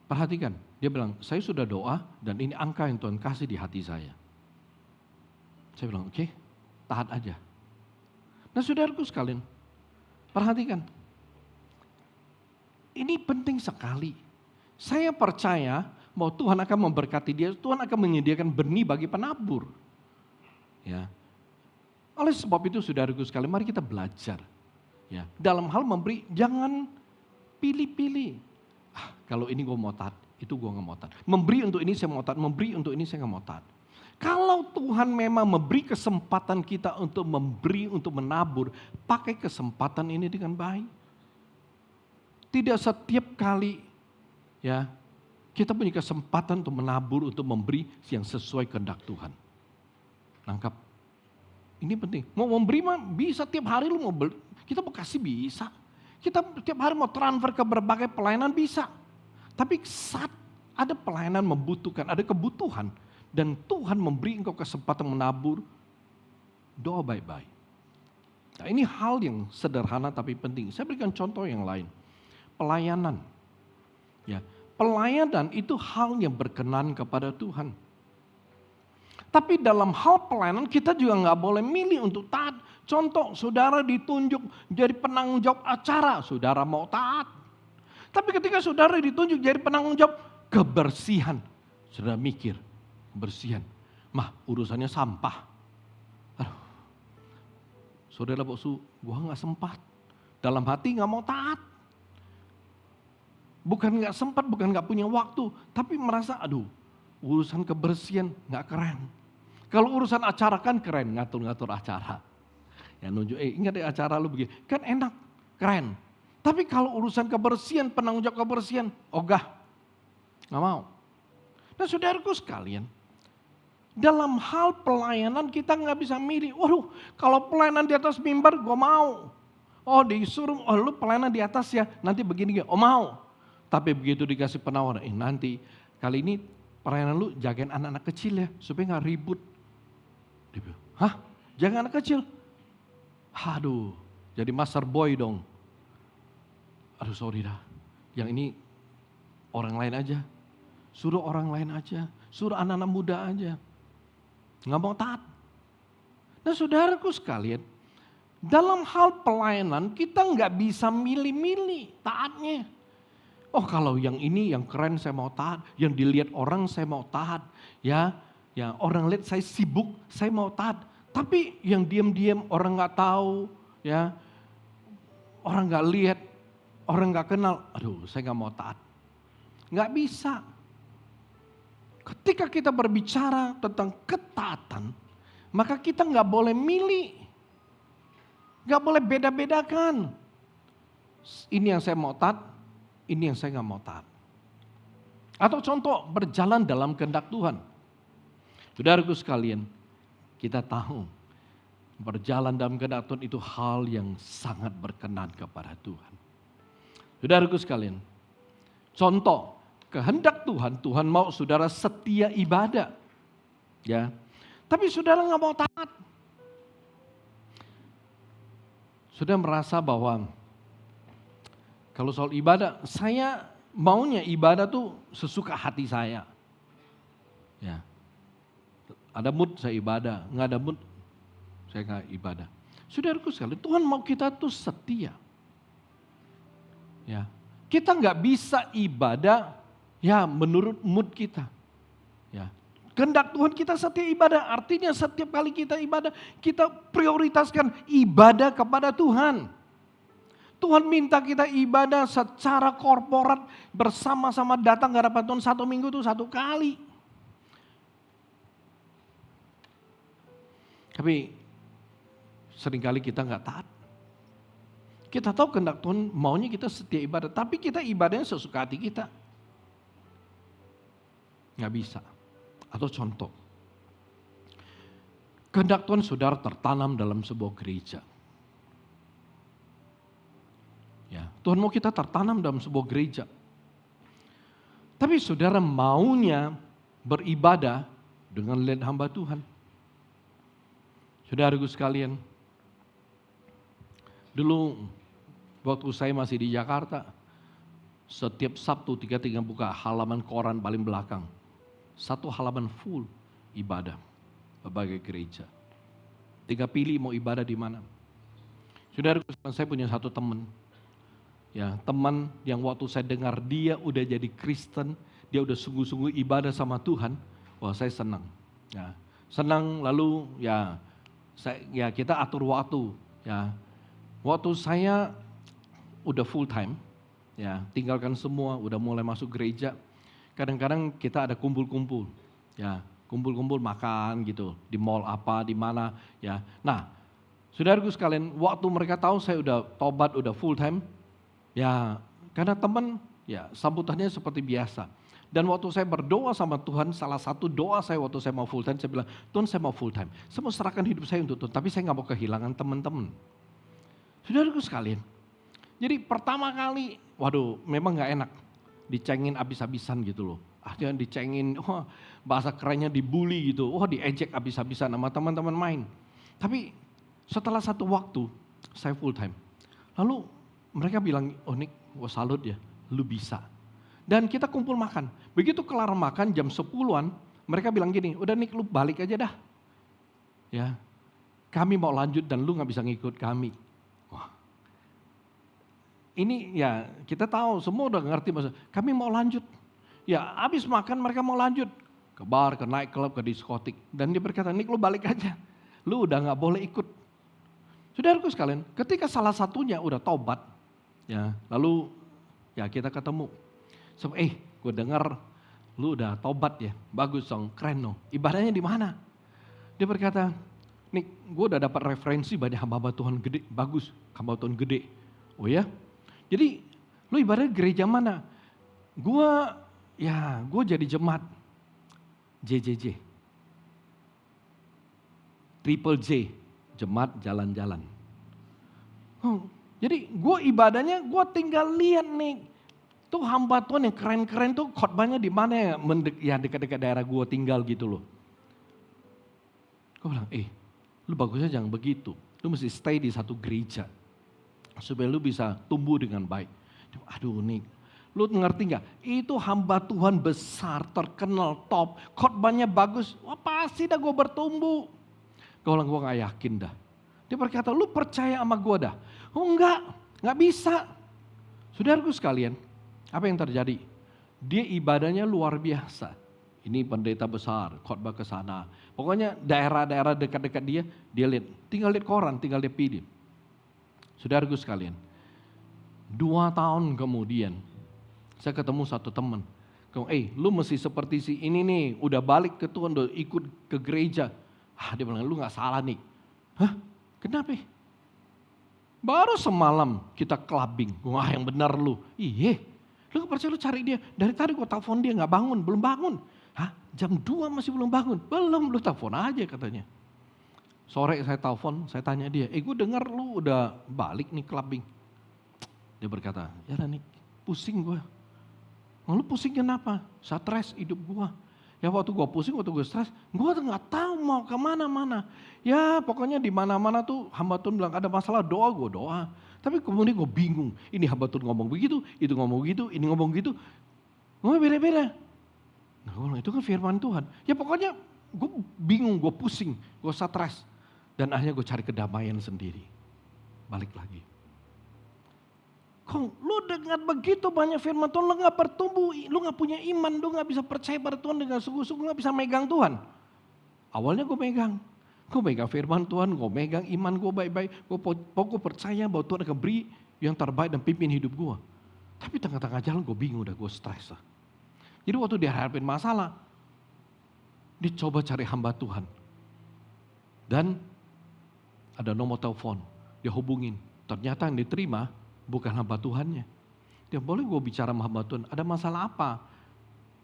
perhatikan. Dia bilang, saya sudah doa dan ini angka yang Tuhan kasih di hati saya. Saya bilang, oke, taat aja. Nah saudaraku sekalian, perhatikan. Ini penting sekali. Saya percaya bahwa Tuhan akan memberkati dia, Tuhan akan menyediakan benih bagi penabur. Ya. Oleh sebab itu saudaraku sekalian, mari kita belajar. Ya, dalam hal memberi, jangan pilih-pilih. Kalau ini gue mau taat, itu gue gak mau taat. Memberi untuk ini saya mau taat, memberi untuk ini saya gak mau taat. Kalau Tuhan memang memberi kesempatan kita untuk memberi, untuk menabur, pakai kesempatan ini dengan baik. Tidak setiap kali ya kita punya kesempatan untuk menabur, untuk memberi yang sesuai kehendak Tuhan. Nangkap? Ini penting. Mau memberi mah bisa tiap hari lu mau beli. Kita mau kasih bisa. Kita tiap hari mau transfer ke berbagai pelayanan bisa. Tapi saat ada pelayanan membutuhkan, ada kebutuhan. Dan Tuhan memberi engkau kesempatan menabur, doa baik-baik. Nah ini hal yang sederhana tapi penting. Saya berikan contoh yang lain. Pelayanan. Ya, pelayanan itu hal yang berkenan kepada Tuhan. Tapi dalam hal pelayanan kita juga nggak boleh milih untuk taat. Contoh, saudara ditunjuk jadi penanggung jawab acara, saudara mau taat. Tapi ketika saudara ditunjuk jadi penanggung jawab kebersihan, saudara mikir, kebersihan, mah urusannya sampah. Aduh, saudara boksu, gua nggak sempat. Dalam hati nggak mau taat. Bukan nggak sempat, bukan nggak punya waktu, tapi merasa, aduh, urusan kebersihan nggak keren. Kalau urusan acara kan keren, ngatur-ngatur acara. Ya nunjuk, ingat deh acara lu begini, kan enak, keren. Tapi kalau urusan kebersihan, penanggung jawab kebersihan, ogah, nggak mau. Nah saudaraku sekalian, dalam hal pelayanan kita nggak bisa milih. Waduh, kalau pelayanan di atas mimbar, gue mau. Oh disuruh, oh lu pelayanan di atas ya, nanti begini, oh mau. Tapi begitu dikasih penawaran, nanti kali ini pelayanan lu jagain anak-anak kecil ya, supaya nggak ribut. Dia bilang, hah? Jaga anak kecil? Aduh, jadi master boy dong. Aduh sorry dah, yang ini orang lain aja. Suruh orang lain aja, suruh anak-anak muda aja. Nggak mau taat. Nah saudaraku sekalian, dalam hal pelayanan kita nggak bisa milih-milih taatnya. Oh kalau yang ini yang keren saya mau taat, yang dilihat orang saya mau taat. Ya orang lihat saya sibuk, saya mau taat. Tapi yang diam-diam orang nggak tahu, ya orang nggak lihat, orang nggak kenal, aduh saya nggak mau taat. Nggak bisa. Ketika kita berbicara tentang ketaatan, maka kita nggak boleh milih, nggak boleh beda-bedakan. Ini yang saya mau taat, ini yang saya nggak mau taat. Atau contoh berjalan dalam kehendak Tuhan. Saudaraku sekalian, kita tahu berjalan dalam kehendak Tuhan itu hal yang sangat berkenan kepada Tuhan. Saudaraku sekalian, contoh kehendak Tuhan, Tuhan mau saudara setia ibadah. Ya. Tapi saudara nggak mau taat. Sudah merasa bahwa kalau soal ibadah, saya maunya ibadah tuh sesuka hati saya. Ya. Ada mood saya ibadah, nggak ada mood saya nggak ibadah. Saudaraku sekalian, Tuhan mau kita tuh setia. Ya. Kita nggak bisa ibadah ya menurut mood kita. Ya. Kehendak Tuhan kita setia ibadah, artinya setiap kali kita ibadah, kita prioritaskan ibadah kepada Tuhan. Tuhan minta kita ibadah secara korporat bersama-sama datang ke hadapan Tuhan 1 minggu itu 1 kali. Tapi seringkali kita nggak taat. Kita tahu kehendak Tuhan maunya kita setia ibadah, tapi kita ibadahnya sesuka hati kita. Nggak bisa. Atau contoh, kehendak Tuhan saudara tertanam dalam sebuah gereja. Ya, Tuhan mau kita tertanam dalam sebuah gereja. Tapi saudara maunya beribadah dengan lihat hamba Tuhan. Saudaraku sekalian, dulu waktu saya masih di Jakarta, setiap Sabtu tiga buka halaman koran paling belakang. Satu halaman full ibadah berbagai gereja. Tinggal pilih mau ibadah di mana. Saudaraku, saya punya satu teman. Ya, teman yang waktu saya dengar dia udah jadi Kristen, dia udah sungguh-sungguh ibadah sama Tuhan. Wah, saya senang. Ya, senang lalu kita atur waktu. Ya, waktu saya udah full time, ya tinggalkan semua, udah mulai masuk gereja. Kadang-kadang kita ada kumpul-kumpul, ya kumpul-kumpul makan gitu di mall apa, di mana, ya. Nah, saudaraku sekalian, waktu mereka tahu saya udah tobat, udah full time, ya karena teman, ya sambutannya seperti biasa. Dan waktu saya berdoa sama Tuhan, salah satu doa saya waktu saya mau full time, saya bilang, Tuhan saya mau full time. Saya mau serahkan hidup saya untuk Tuhan, tapi saya nggak mau kehilangan teman-teman. Saudaraku sekalian, jadi pertama kali, waduh memang nggak enak. Dicengin abis-abisan gitu loh. Akhirnya dicengin, bahasa kerennya dibully gitu. Diejek abis-abisan sama teman-teman main. Tapi setelah satu waktu, saya full time. Lalu mereka bilang, Nick, gue salut ya, lu bisa. Dan kita kumpul makan. Begitu kelar makan jam 10-an, mereka bilang gini, udah Nick lu balik aja dah. Ya, kami mau lanjut dan lu gak bisa ngikut kami. Wah, ini ya kita tahu, semua udah ngerti maksudnya, kami mau lanjut. Ya habis makan mereka mau lanjut. Ke bar, ke night club, ke diskotik. Dan dia berkata, Nick lu balik aja. Lu udah gak boleh ikut. Saudaraku sekalian, ketika salah satunya udah tobat, ya lalu ya kita ketemu. So, gue dengar lu udah tobat ya, bagus dong, keren dong. Ibadahnya di mana? Dia berkata, Nick, gue udah dapat referensi banyak hamba Tuhan gede, bagus, hamba Tuhan gede. Oh ya? Jadi lu ibadah gereja mana? Gue jadi jemaat JJJ. Triple J, jemaat jalan-jalan. Jadi gue ibadahnya, gue tinggal lihat nih. Tuh hamba Tuhan yang keren-keren tuh khotbahnya di mana ya, dekat-dekat daerah gue tinggal gitu loh. Gue bilang, lu bagusnya jangan begitu. Lu mesti stay di satu gereja. Supaya lu bisa tumbuh dengan baik. Aduh Nick, lu ngerti gak? Itu hamba Tuhan besar, terkenal, top. Khotbahnya bagus, wah pasti dah gue bertumbuh. Gue bilang, gue gak yakin dah. Dia berkata, lu percaya sama gue dah? Oh enggak, gak bisa. Saudaraku sekalian, apa yang terjadi? Dia ibadahnya luar biasa. Ini pendeta besar, khotbah ke sana. Pokoknya daerah-daerah dekat-dekat dia lihat. Tinggal lihat koran, tinggal dia pilih. Saudaraku sekalian, 2 tahun kemudian, saya ketemu satu teman. Lu mesti seperti si ini nih, udah balik ke Tuhan, udah ikut ke gereja. Dia bilang, lu gak salah nih. Hah? Kenapa? Baru semalam kita clubbing. Wah yang benar lu. Lu gak percaya, lu cari dia. Dari tadi gua telepon dia gak bangun, belum bangun. Jam 2 masih belum bangun. Belum, lu telepon aja katanya. Sore saya telepon, saya tanya dia, gue dengar lu udah balik nih clubbing. Dia berkata, ya Nick, pusing gue. Lu pusing kenapa? Stres hidup gue. Ya waktu gue pusing, waktu gue stres, gue tuh gak tahu mau kemana-mana. Ya pokoknya di mana-mana tuh hamba Tuhan bilang ada masalah, doa gue doa. Tapi kemudian gue bingung, ini hamba Tuhan ngomong begitu, itu ngomong begitu, ini ngomong gitu. Ngomong beda-beda. Nah gue bilang itu kan firman Tuhan. Ya pokoknya gue bingung, gue pusing, gue stres. Dan akhirnya gue cari kedamaian sendiri. Balik lagi. Lu dengar begitu banyak firman Tuhan, lu gak bertumbuh, lu gak punya iman, lu gak bisa percaya pada Tuhan dengan sungguh-sungguh, gak bisa megang Tuhan. Awalnya gue megang firman Tuhan, gue megang iman gue baik-baik, gue percaya bahwa Tuhan akan beri yang terbaik dan pimpin hidup gue. Tapi tengah-tengah jalan gue bingung, gue stres. Jadi waktu dihadapin masalah, dicoba cari hamba Tuhan. Dan ada nomor telepon, dia hubungin. Ternyata yang diterima bukan hamba Tuhannya. Dia boleh gue bicara sama hamba Tuhan, ada masalah apa?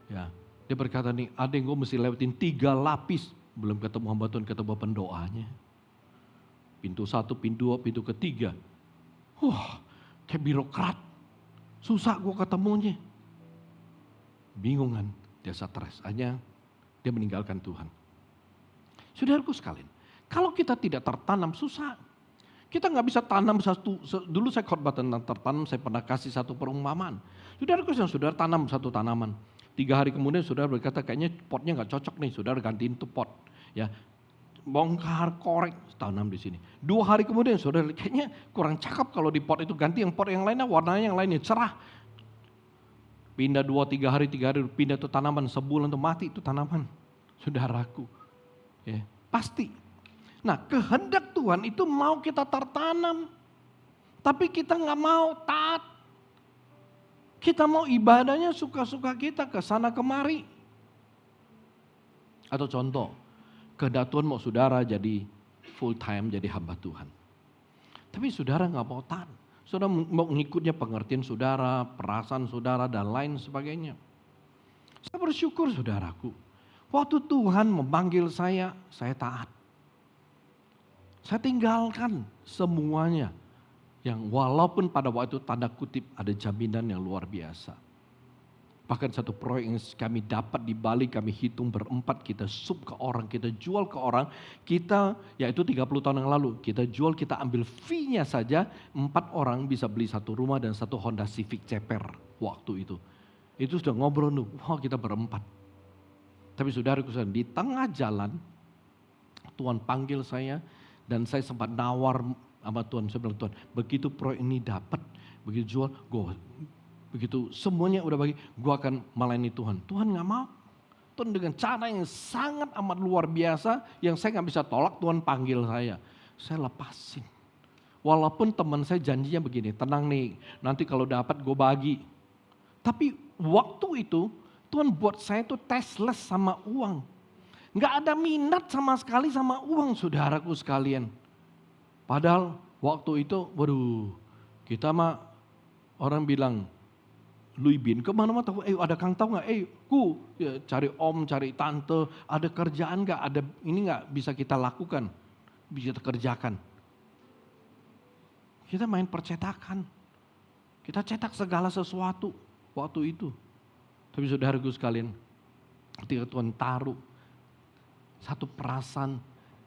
Ya, dia berkata nih, ada yang gue mesti lewatin 3 lapis. Belum ketemu hamba Tuhan, ketemu pendoanya. Pintu 1, pintu 2, pintu ketiga. Kayak birokrat. Susah gue ketemunya. Bingung kan, dia stres. Hanya dia meninggalkan Tuhan. Saudaraku sekalian, kalau kita tidak tertanam susah. Kita nggak bisa tanam dulu saya khotbah tentang tertanam, saya pernah kasih satu perumpamaan. Saudaraku yang saudara tanam satu tanaman, 3 hari kemudian saudara berkata kayaknya potnya nggak cocok nih, saudara gantiin tuh pot. Ya, bongkar, korek, tanam di sini. 2 hari kemudian saudara kayaknya kurang cakep kalau di pot itu, ganti yang pot yang lainnya, warnanya yang lainnya cerah. Pindah 2-3 hari, pindah tuh tanaman, sebulan tuh mati itu tanaman. Saudaraku, ya, pasti. Nah, kehendak Tuhan itu mau kita tertanam, tapi kita nggak mau taat. Kita mau ibadahnya suka-suka kita ke sana kemari. Atau contoh, kehendak Tuhan mau saudara jadi full time, jadi hamba Tuhan. Tapi saudara nggak mau taat. Saudara mau ngikutnya pengertian saudara, perasaan saudara, dan lain sebagainya. Saya bersyukur saudaraku. Waktu Tuhan memanggil saya taat. Saya tinggalkan semuanya. Yang walaupun pada waktu itu tanda kutip ada jaminan yang luar biasa. Bahkan satu proyek yang kami dapat di Bali, kami hitung berempat, kita sub ke orang, kita jual ke orang, kita, yaitu 30 tahun yang lalu, kita jual, kita ambil fee-nya saja, 4 orang bisa beli 1 rumah dan 1 Honda Civic ceper waktu itu. Itu sudah ngobrol, wah kita berempat. Tapi saudaraku, di tengah jalan, Tuhan panggil saya, dan saya sempat nawar sama Tuhan, saya bilang, Tuhan, begitu proyek ini dapat, begitu jual, begitu semuanya udah bagi, gue akan melayani Tuhan. Tuhan gak mau. Tuhan dengan cara yang sangat amat luar biasa, yang saya gak bisa tolak, Tuhan panggil saya. Saya lepasin. Walaupun teman saya janjinya begini, tenang nih, nanti kalau dapat gue bagi. Tapi waktu itu, Tuhan buat saya tuh tasteless sama uang. Gak ada minat sama sekali sama uang, saudaraku sekalian. Padahal waktu itu, waduh, kita mah orang bilang, Louis Bin, kemana-mana tahu, ada Kang tahu nggak? Ya, cari om, cari tante, ada kerjaan nggak? Ada ini nggak bisa kita lakukan, bisa kita kerjakan. Kita main percetakan, kita cetak segala sesuatu waktu itu. Tapi saudaraku sekalian, ketika Tuhan taruh satu perasaan,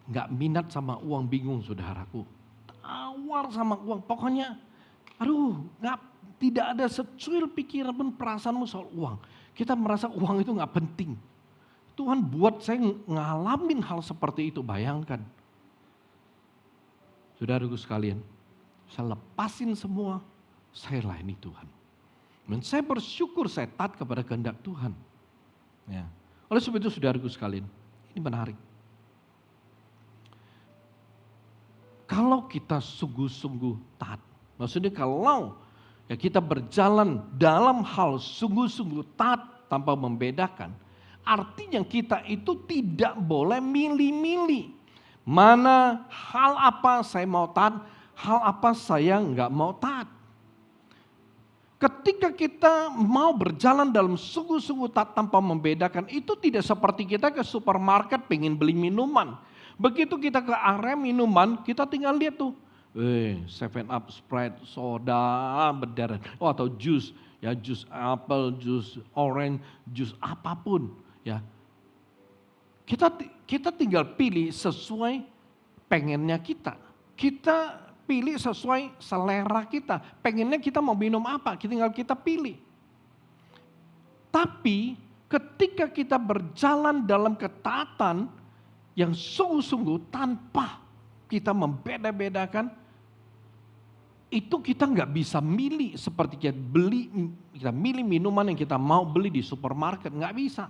nggak minat sama uang, bingung saudaraku, tawar sama uang, pokoknya, tidak ada secuil pikiran pun perasaanmu soal uang. Kita merasa uang itu gak penting. Tuhan buat saya ngalamin hal seperti itu, bayangkan. Saudaraku sekalian, saya lepasin semua, saya layani Tuhan. Dan saya bersyukur saya taat kepada kehendak Tuhan. Ya. Oleh sebab itu saudaraku sekalian, ini menarik. Kalau kita sungguh-sungguh taat, maksudnya kalau ya kita berjalan dalam hal sungguh-sungguh taat tanpa membedakan, artinya kita itu tidak boleh milih-milih. Mana hal apa saya mau taat, hal apa saya nggak mau taat. Ketika kita mau berjalan dalam sungguh-sungguh taat tanpa membedakan, itu tidak seperti kita ke supermarket pengen beli minuman. Begitu kita ke area minuman, kita tinggal lihat tuh. 7-Up, Sprite, soda, berderet. Atau jus, ya jus apel, jus orange, jus apapun. Ya, kita tinggal pilih sesuai pengennya kita. Kita pilih sesuai selera kita. Pengennya kita mau minum apa, tinggal kita pilih. Tapi ketika kita berjalan dalam ketaatan yang sungguh-sungguh tanpa kita membeda-bedakan, itu kita nggak bisa milih seperti kita milih minuman yang kita mau beli di supermarket, nggak bisa.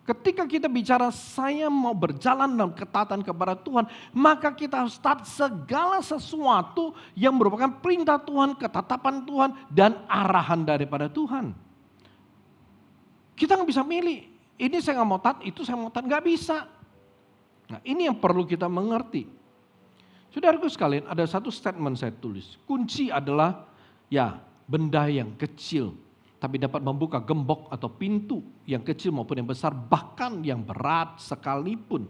Ketika kita bicara saya mau berjalan dalam ketaatan kepada Tuhan, maka kita harus taat segala sesuatu yang merupakan perintah Tuhan, ketetapan Tuhan, dan arahan daripada Tuhan. Kita nggak bisa milih, ini saya nggak mau taat, itu saya mau taat, nggak bisa. Nah, ini yang perlu kita mengerti. Saudaraku sekalian, ada satu statement saya tulis. Kunci adalah ya benda yang kecil, tapi dapat membuka gembok atau pintu yang kecil maupun yang besar, bahkan yang berat sekalipun.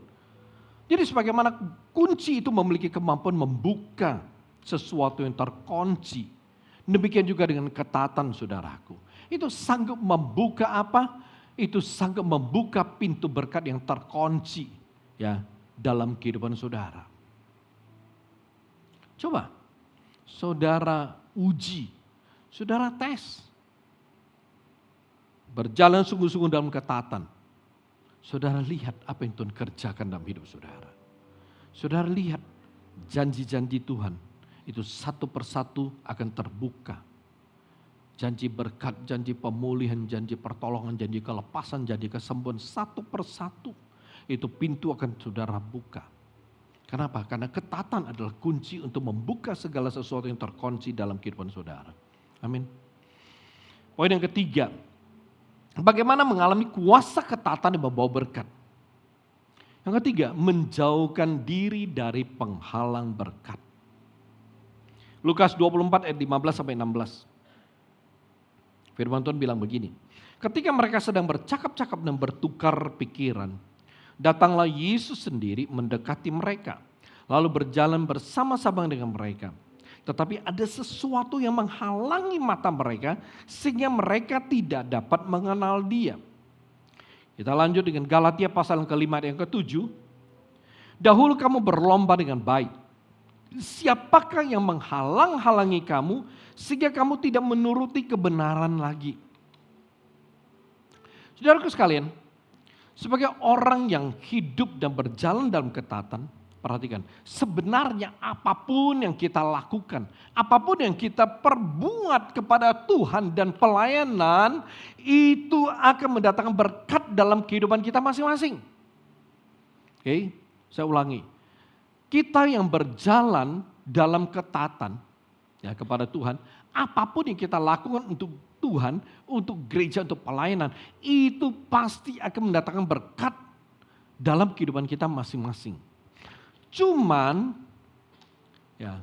Jadi sebagaimana kunci itu memiliki kemampuan membuka sesuatu yang terkunci, demikian juga dengan ketaatan saudaraku. Itu sanggup membuka apa? itu sangat membuka pintu berkat yang terkunci ya dalam kehidupan saudara. Coba saudara uji, saudara tes. Berjalan sungguh-sungguh dalam ketaatan. Saudara lihat apa yang Tuhan kerjakan dalam hidup saudara. Saudara lihat janji-janji Tuhan itu satu persatu akan terbuka. Janji berkat, janji pemulihan, janji pertolongan, janji kelepasan, janji kesembuhan satu persatu. Itu pintu akan saudara buka. Kenapa? Karena ketaatan adalah kunci untuk membuka segala sesuatu yang terkunci dalam kehidupan saudara. Amin. Poin yang ketiga, bagaimana mengalami kuasa ketaatan yang membawa berkat. Yang ketiga, menjauhkan diri dari penghalang berkat. Lukas 24 ayat 15 sampai 16. Firman Tuhan bilang begini, ketika mereka sedang bercakap-cakap dan bertukar pikiran, datanglah Yesus sendiri mendekati mereka, lalu berjalan bersama-sama dengan mereka. Tetapi ada sesuatu yang menghalangi mata mereka sehingga mereka tidak dapat mengenal Dia. Kita lanjut dengan Galatia pasal yang kelima yang ketujuh. Dahulu kamu berlomba dengan baik. Siapakah yang menghalang-halangi kamu sehingga kamu tidak menuruti kebenaran lagi? Saudaraku sekalian, sebagai orang yang hidup dan berjalan dalam ketaatan, perhatikan, sebenarnya apapun yang kita lakukan, apapun yang kita perbuat kepada Tuhan dan pelayanan, itu akan mendatangkan berkat dalam kehidupan kita masing-masing. Oke, saya ulangi. Kita yang berjalan dalam ketaatan ya kepada Tuhan, apapun yang kita lakukan untuk Tuhan, untuk gereja, untuk pelayanan, itu pasti akan mendatangkan berkat dalam kehidupan kita masing-masing. Cuman ya,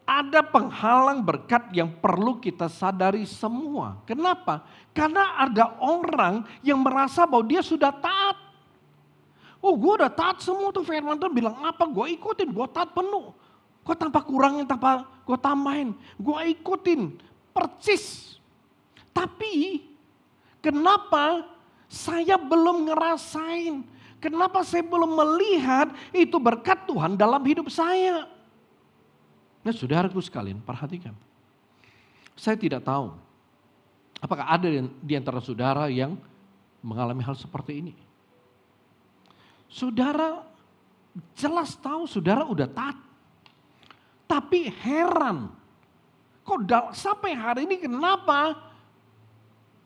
ada penghalang berkat yang perlu kita sadari semua. Kenapa? Karena ada orang yang merasa bahwa dia sudah taat. Oh, gue udah taat semua tuh, firman Tuhan bilang apa, gue ikutin, gue taat penuh. Gue tanpa kurangin, tanpa gue tambahin. Gue ikutin percis. Tapi kenapa saya belum ngerasain? Kenapa saya belum melihat itu berkat Tuhan dalam hidup saya? Nah, saudaraku sekalian, perhatikan. Saya tidak tahu apakah ada di antara saudara yang mengalami hal seperti ini. Saudara jelas tahu saudara udah taat. Tapi heran, kok sampai hari ini kenapa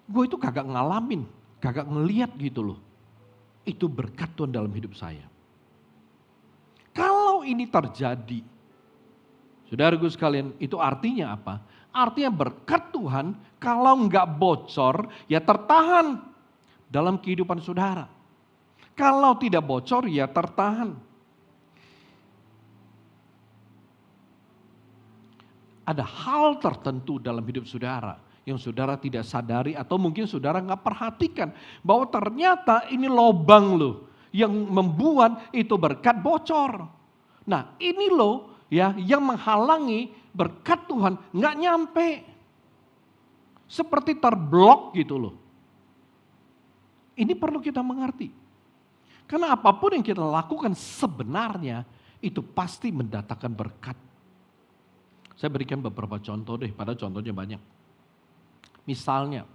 gue itu kagak ngalamin, kagak ngeliat gitu loh. Itu berkat Tuhan dalam hidup saya. Kalau ini terjadi, saudaraku sekalian, itu artinya apa? Artinya berkat Tuhan kalau nggak bocor ya tertahan dalam kehidupan saudara. Kalau tidak bocor ya tertahan. Ada hal tertentu dalam hidup saudara yang saudara tidak sadari atau mungkin saudara nggak perhatikan bahwa ternyata ini lobang loh yang membuat itu berkat bocor. Nah ini loh ya yang menghalangi berkat Tuhan nggak nyampe, seperti terblok gitu loh. Ini perlu kita mengerti. Karena apapun yang kita lakukan sebenarnya itu pasti mendatangkan berkat. Saya berikan beberapa contoh deh, padahal contohnya banyak. Misalnya,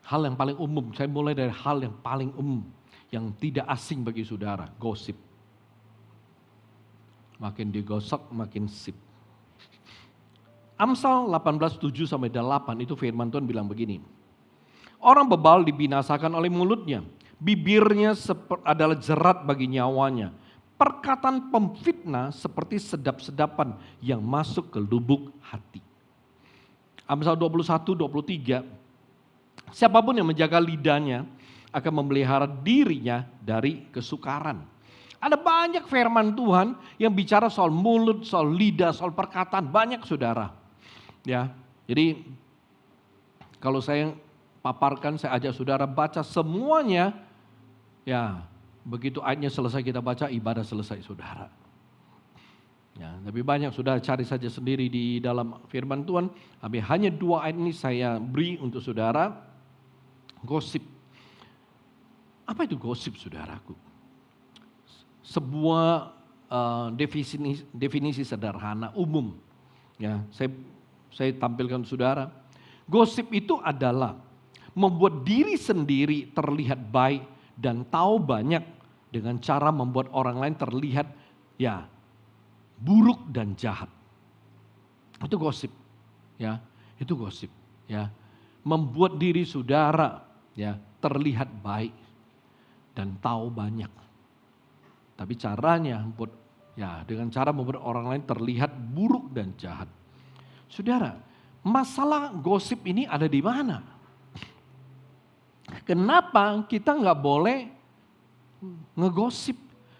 hal yang paling umum, saya mulai dari hal yang paling umum, yang tidak asing bagi saudara, gosip. Makin digosok, makin sip. Amsal 18:7-8 itu firman Tuhan bilang begini. Orang bebal dibinasakan oleh mulutnya. Bibirnya adalah jerat bagi nyawanya. Perkataan pemfitnah seperti sedap-sedapan yang masuk ke lubuk hati. Amsal 21:23. Siapapun yang menjaga lidahnya akan memelihara dirinya dari kesukaran. Ada banyak firman Tuhan yang bicara soal mulut, soal lidah, soal perkataan. Banyak saudara. Ya, jadi kalau saya paparkan, saya ajak saudara baca semuanya. Ya, begitu ayatnya selesai kita baca, ibadah selesai saudara. Ya, lebih banyak sudah cari saja sendiri di dalam firman Tuhan. Tapi hanya 2 ayat ini saya beri untuk saudara. Gosip. Apa itu gosip, saudaraku? Sebuah definisi sederhana umum. Ya, saya tampilkan saudara. Gosip itu adalah membuat diri sendiri terlihat baik dan tahu banyak dengan cara membuat orang lain terlihat ya buruk dan jahat. Itu gosip. Ya, itu gosip. Ya, membuat diri saudara ya terlihat baik dan tahu banyak. Tapi caranya dengan cara membuat orang lain terlihat buruk dan jahat. Saudara, masalah gosip ini ada di mana? Kenapa kita nggak boleh ngegosip?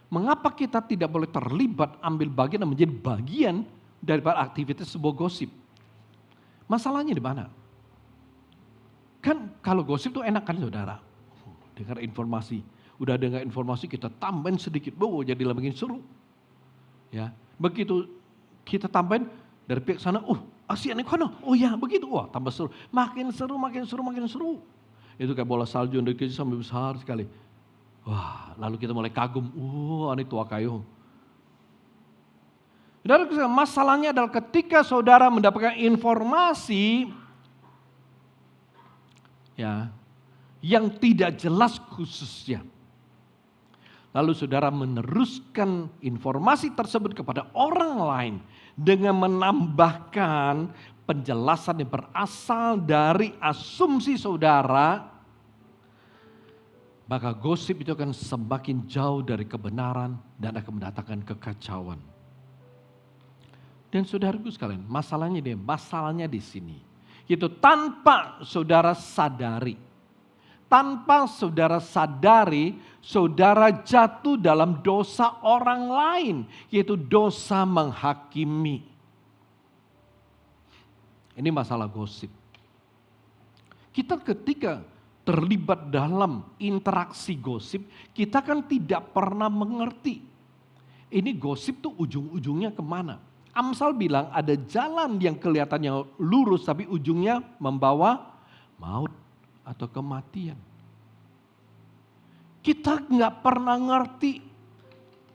Mengapa kita tidak boleh terlibat, ambil bagian dan menjadi bagian daripada aktivitas sebuah gosip? Masalahnya di mana? Kan kalau gosip itu enak kan saudara? Dengar informasi. Udah dengar informasi kita tambahin sedikit, jadi makin seru. Ya, begitu kita tambahin dari pihak sana, asian kono, ya begitu, tambah seru, makin seru, makin seru, makin seru. Itu kayak bola salju yang dari kecil sampai besar sekali. Wah, lalu kita mulai kagum, ini tua kayu. Saudara, masalahnya adalah ketika saudara mendapatkan informasi ya yang tidak jelas khususnya. Lalu saudara meneruskan informasi tersebut kepada orang lain dengan menambahkan penjelasan yang berasal dari asumsi saudara, maka gosip itu akan semakin jauh dari kebenaran dan akan mendatangkan kekacauan. Dan saudaraku sekalian, masalahnya di sini. Itu tanpa saudara sadari. Tanpa saudara sadari, saudara jatuh dalam dosa orang lain, yaitu dosa menghakimi. Ini masalah gosip. Kita ketika terlibat dalam interaksi gosip, kita kan tidak pernah mengerti. Ini gosip tuh ujung-ujungnya kemana? Amsal bilang ada jalan yang kelihatannya lurus tapi ujungnya membawa maut atau kematian. Kita nggak pernah ngerti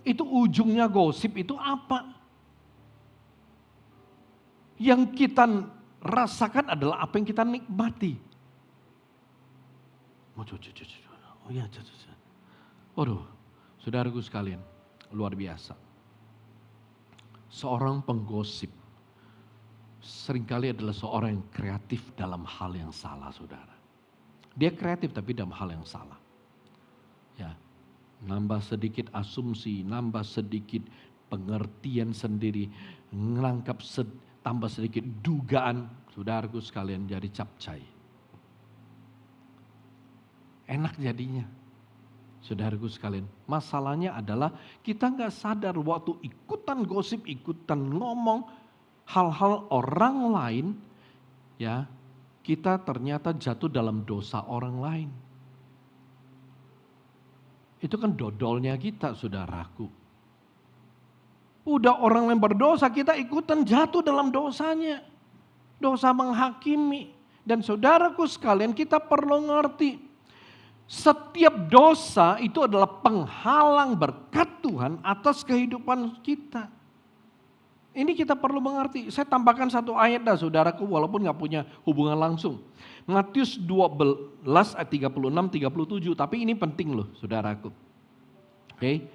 itu ujungnya gosip itu apa. Yang kita rasakan adalah apa yang kita nikmati. Waduh, saudaraku sekalian, luar biasa. Seorang penggosip seringkali adalah seorang yang kreatif dalam hal yang salah, saudara. Dia kreatif tapi dalam hal yang salah. Ya, nambah sedikit asumsi, nambah sedikit pengertian sendiri, tambah sedikit dugaan, saudaraku sekalian jadi capcay. Enak jadinya. Saudaraku sekalian, masalahnya adalah kita nggak sadar waktu ikutan gosip, ikutan ngomong hal-hal orang lain, ya kita ternyata jatuh dalam dosa orang lain. Itu kan dodolnya kita, saudaraku. Udah orang lain berdosa, kita ikutan jatuh dalam dosanya. Dosa menghakimi. Dan saudaraku sekalian, kita perlu ngerti. Setiap dosa itu adalah penghalang berkat Tuhan atas kehidupan kita. Ini kita perlu mengerti. Saya tambahkan satu ayat dah saudaraku walaupun gak punya hubungan langsung. Matius 12 ayat 36-37 tapi ini penting loh saudaraku. Oke.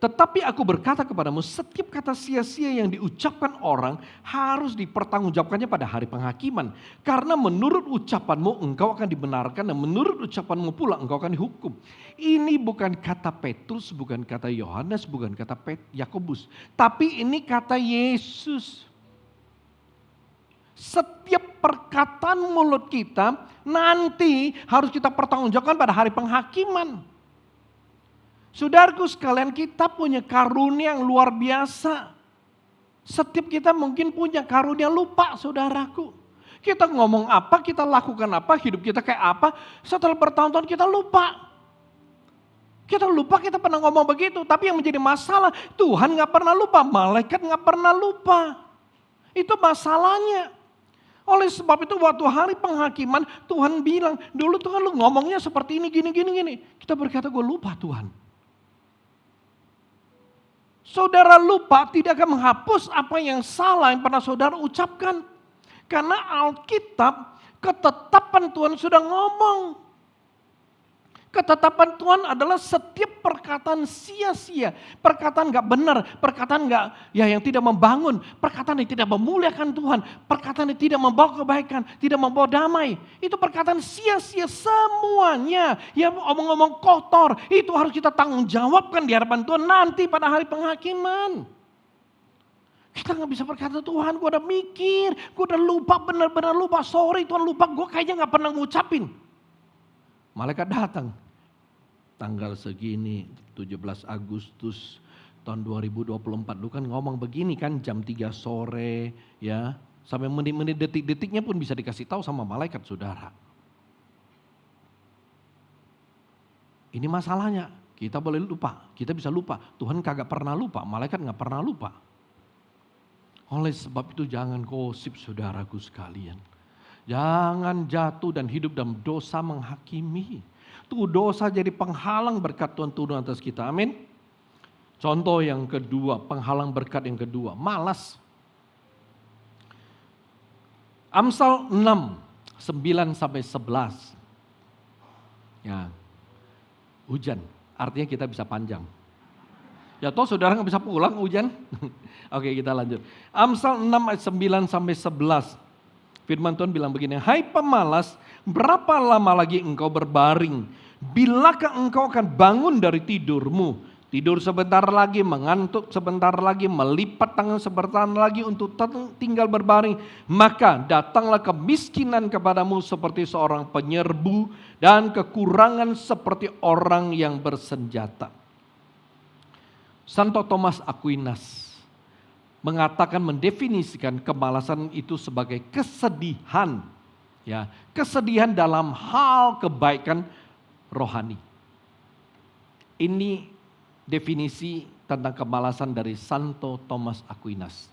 Tetapi aku berkata kepadamu, setiap kata sia-sia yang diucapkan orang harus dipertanggungjawabkannya pada hari penghakiman. Karena menurut ucapanmu engkau akan dibenarkan dan menurut ucapanmu pula engkau akan dihukum. Ini bukan kata Petrus, bukan kata Yohanes, bukan kata Yakobus. Tapi ini kata Yesus. Setiap perkataan mulut kita nanti harus kita pertanggungjawabkan pada hari penghakiman. Saudaraku sekalian, kita punya karunia yang luar biasa. Setiap kita mungkin punya karunia lupa, saudaraku. Kita ngomong apa, kita lakukan apa, hidup kita kayak apa, setelah bertahun-tahun kita lupa. Kita lupa kita pernah ngomong begitu, tapi yang menjadi masalah, Tuhan gak pernah lupa, malaikat gak pernah lupa. Itu masalahnya. Oleh sebab itu waktu hari penghakiman Tuhan bilang, dulu Tuhan lu ngomongnya seperti ini, gini. Kita berkata, gue lupa Tuhan. Saudara lupa tidak akan menghapus apa yang salah yang pernah saudara ucapkan. Karena Alkitab, ketetapan Tuhan sudah ngomong. Ketetapan Tuhan adalah setiap perkataan sia-sia, perkataan gak benar, perkataan yang tidak membangun, perkataan yang tidak memuliakan Tuhan, perkataan yang tidak membawa kebaikan, tidak membawa damai. Itu perkataan sia-sia semuanya. Ya omong-omong kotor, itu harus kita tanggung jawabkan di hadapan Tuhan nanti pada hari penghakiman. Kita gak bisa berkata, Tuhan gue udah mikir, gue udah lupa, benar-benar lupa, sorry Tuhan lupa, gue kayaknya gak pernah ngucapin. Malaikat datang, tanggal segini 17 Agustus tahun 2024. Lu kan ngomong begini kan jam 3 sore ya. Sampai menit-menit detik-detiknya pun bisa dikasih tahu sama malaikat saudara. Ini masalahnya, kita boleh lupa, kita bisa lupa. Tuhan kagak pernah lupa, malaikat gak pernah lupa. Oleh sebab itu jangan gosip saudaraku sekalian. Jangan jatuh dan hidup dalam dosa menghakimi. Tuh dosa jadi penghalang berkat Tuhan turun atas kita. Amin. Contoh yang kedua, penghalang berkat yang kedua, malas. Amsal 6, 9 sampai 11. Ya. Hujan, artinya kita bisa panjang. Ya toh saudara nggak bisa pulang hujan. Oke kita lanjut. Amsal 6 ayat 9 sampai 11. Firman Tuhan bilang begini, hai pemalas, berapa lama lagi engkau berbaring? Bilakah engkau akan bangun dari tidurmu? Tidur sebentar lagi, mengantuk sebentar lagi, melipat tangan sebentar lagi untuk tinggal berbaring. Maka datanglah kemiskinan kepadamu seperti seorang penyerbu dan kekurangan seperti orang yang bersenjata. Santo Thomas Aquinas mengatakan, mendefinisikan kemalasan itu sebagai kesedihan. Ya, kesedihan dalam hal kebaikan rohani. Ini definisi tentang kemalasan dari Santo Thomas Aquinas.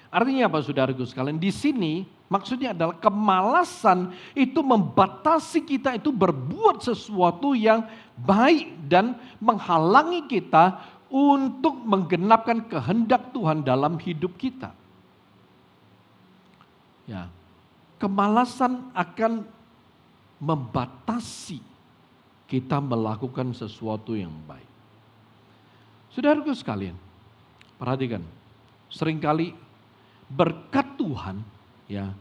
Artinya apa saudaraku sekalian? Di sini maksudnya adalah kemalasan itu membatasi kita itu berbuat sesuatu yang baik dan menghalangi kita untuk menggenapkan kehendak Tuhan dalam hidup kita. Ya, kemalasan akan membatasi kita melakukan sesuatu yang baik. Saudaraku sekalian, perhatikan, seringkali berkat Tuhan, ya,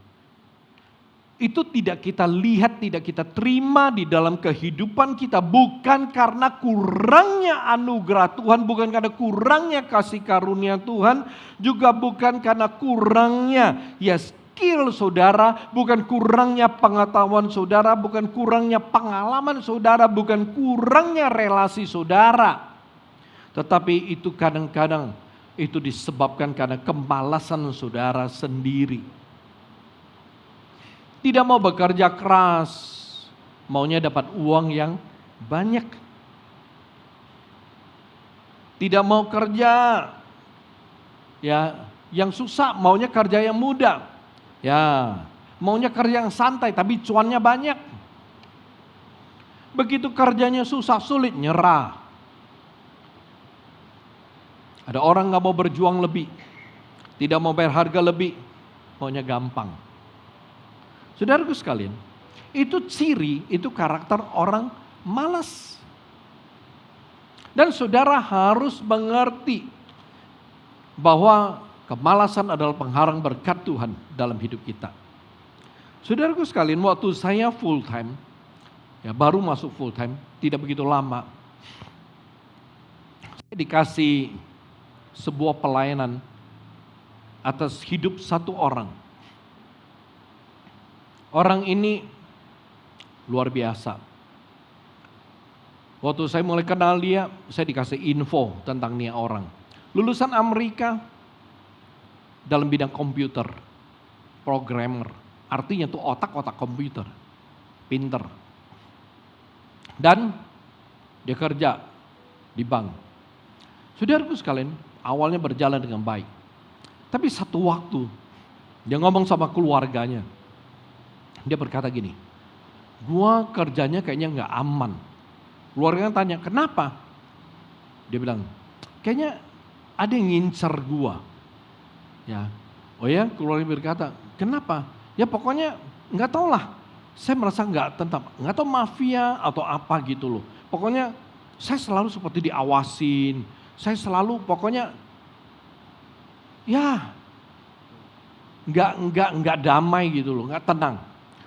itu tidak kita lihat, tidak kita terima di dalam kehidupan kita. Bukan karena kurangnya anugerah Tuhan, bukan karena kurangnya kasih karunia Tuhan. Juga bukan karena kurangnya skill saudara, bukan kurangnya pengetahuan saudara, bukan kurangnya pengalaman saudara, bukan kurangnya relasi saudara. Tetapi itu kadang-kadang itu disebabkan karena kemalasan saudara sendiri. Tidak mau bekerja keras, maunya dapat uang yang banyak. Tidak mau kerja, ya, yang susah, maunya kerja yang mudah. Ya, maunya kerja yang santai tapi cuannya banyak. Begitu kerjanya susah, sulit, nyerah. Ada orang gak mau berjuang lebih, tidak mau bayar harga lebih, maunya gampang. Saudaraku sekalian, itu ciri, itu karakter orang malas. Dan saudara harus mengerti bahwa kemalasan adalah penghalang berkat Tuhan dalam hidup kita. Saudaraku sekalian, waktu saya full time, ya baru masuk full time, tidak begitu lama, saya dikasih sebuah pelayanan atas hidup satu orang. Orang ini luar biasa. Waktu saya mulai kenal dia, saya dikasih info tentang dia orang. Lulusan Amerika dalam bidang komputer, programmer. Artinya tuh otak-otak komputer, pinter. Dan dia kerja di bank. Saudaraku sekalian, awalnya berjalan dengan baik. Tapi satu waktu, dia ngomong sama keluarganya. Dia berkata gini, gua kerjanya kayaknya nggak aman. Keluarganya tanya, kenapa? Dia bilang, kayaknya ada yang ngincer gua. Ya, oh ya, keluarga berkata, kenapa? Ya pokoknya nggak tahu lah. Saya merasa nggak tahu mafia atau apa gitu loh. Pokoknya saya selalu seperti diawasin. Saya selalu pokoknya ya nggak damai gitu loh, nggak tenang.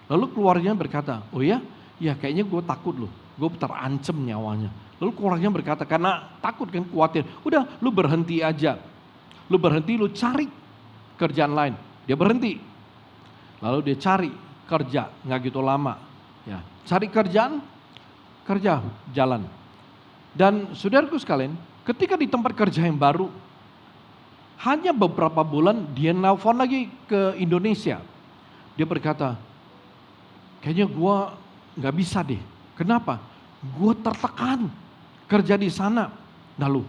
Lalu keluarganya berkata, oh ya, ya kayaknya gue takut loh, gue terancam nyawanya. Lalu keluarganya berkata, karena takut kan, khawatir, udah lu berhenti aja. Lu berhenti, lu cari kerjaan lain. Dia berhenti. Lalu dia cari kerja, nggak gitu lama. Ya, cari kerjaan, kerja, jalan. Dan saudaraku sekalian, ketika di tempat kerja yang baru, hanya beberapa bulan dia nelpon lagi ke Indonesia. Dia berkata, kayaknya gue nggak bisa deh. Kenapa? Gue tertekan kerja di sana. Nah lu,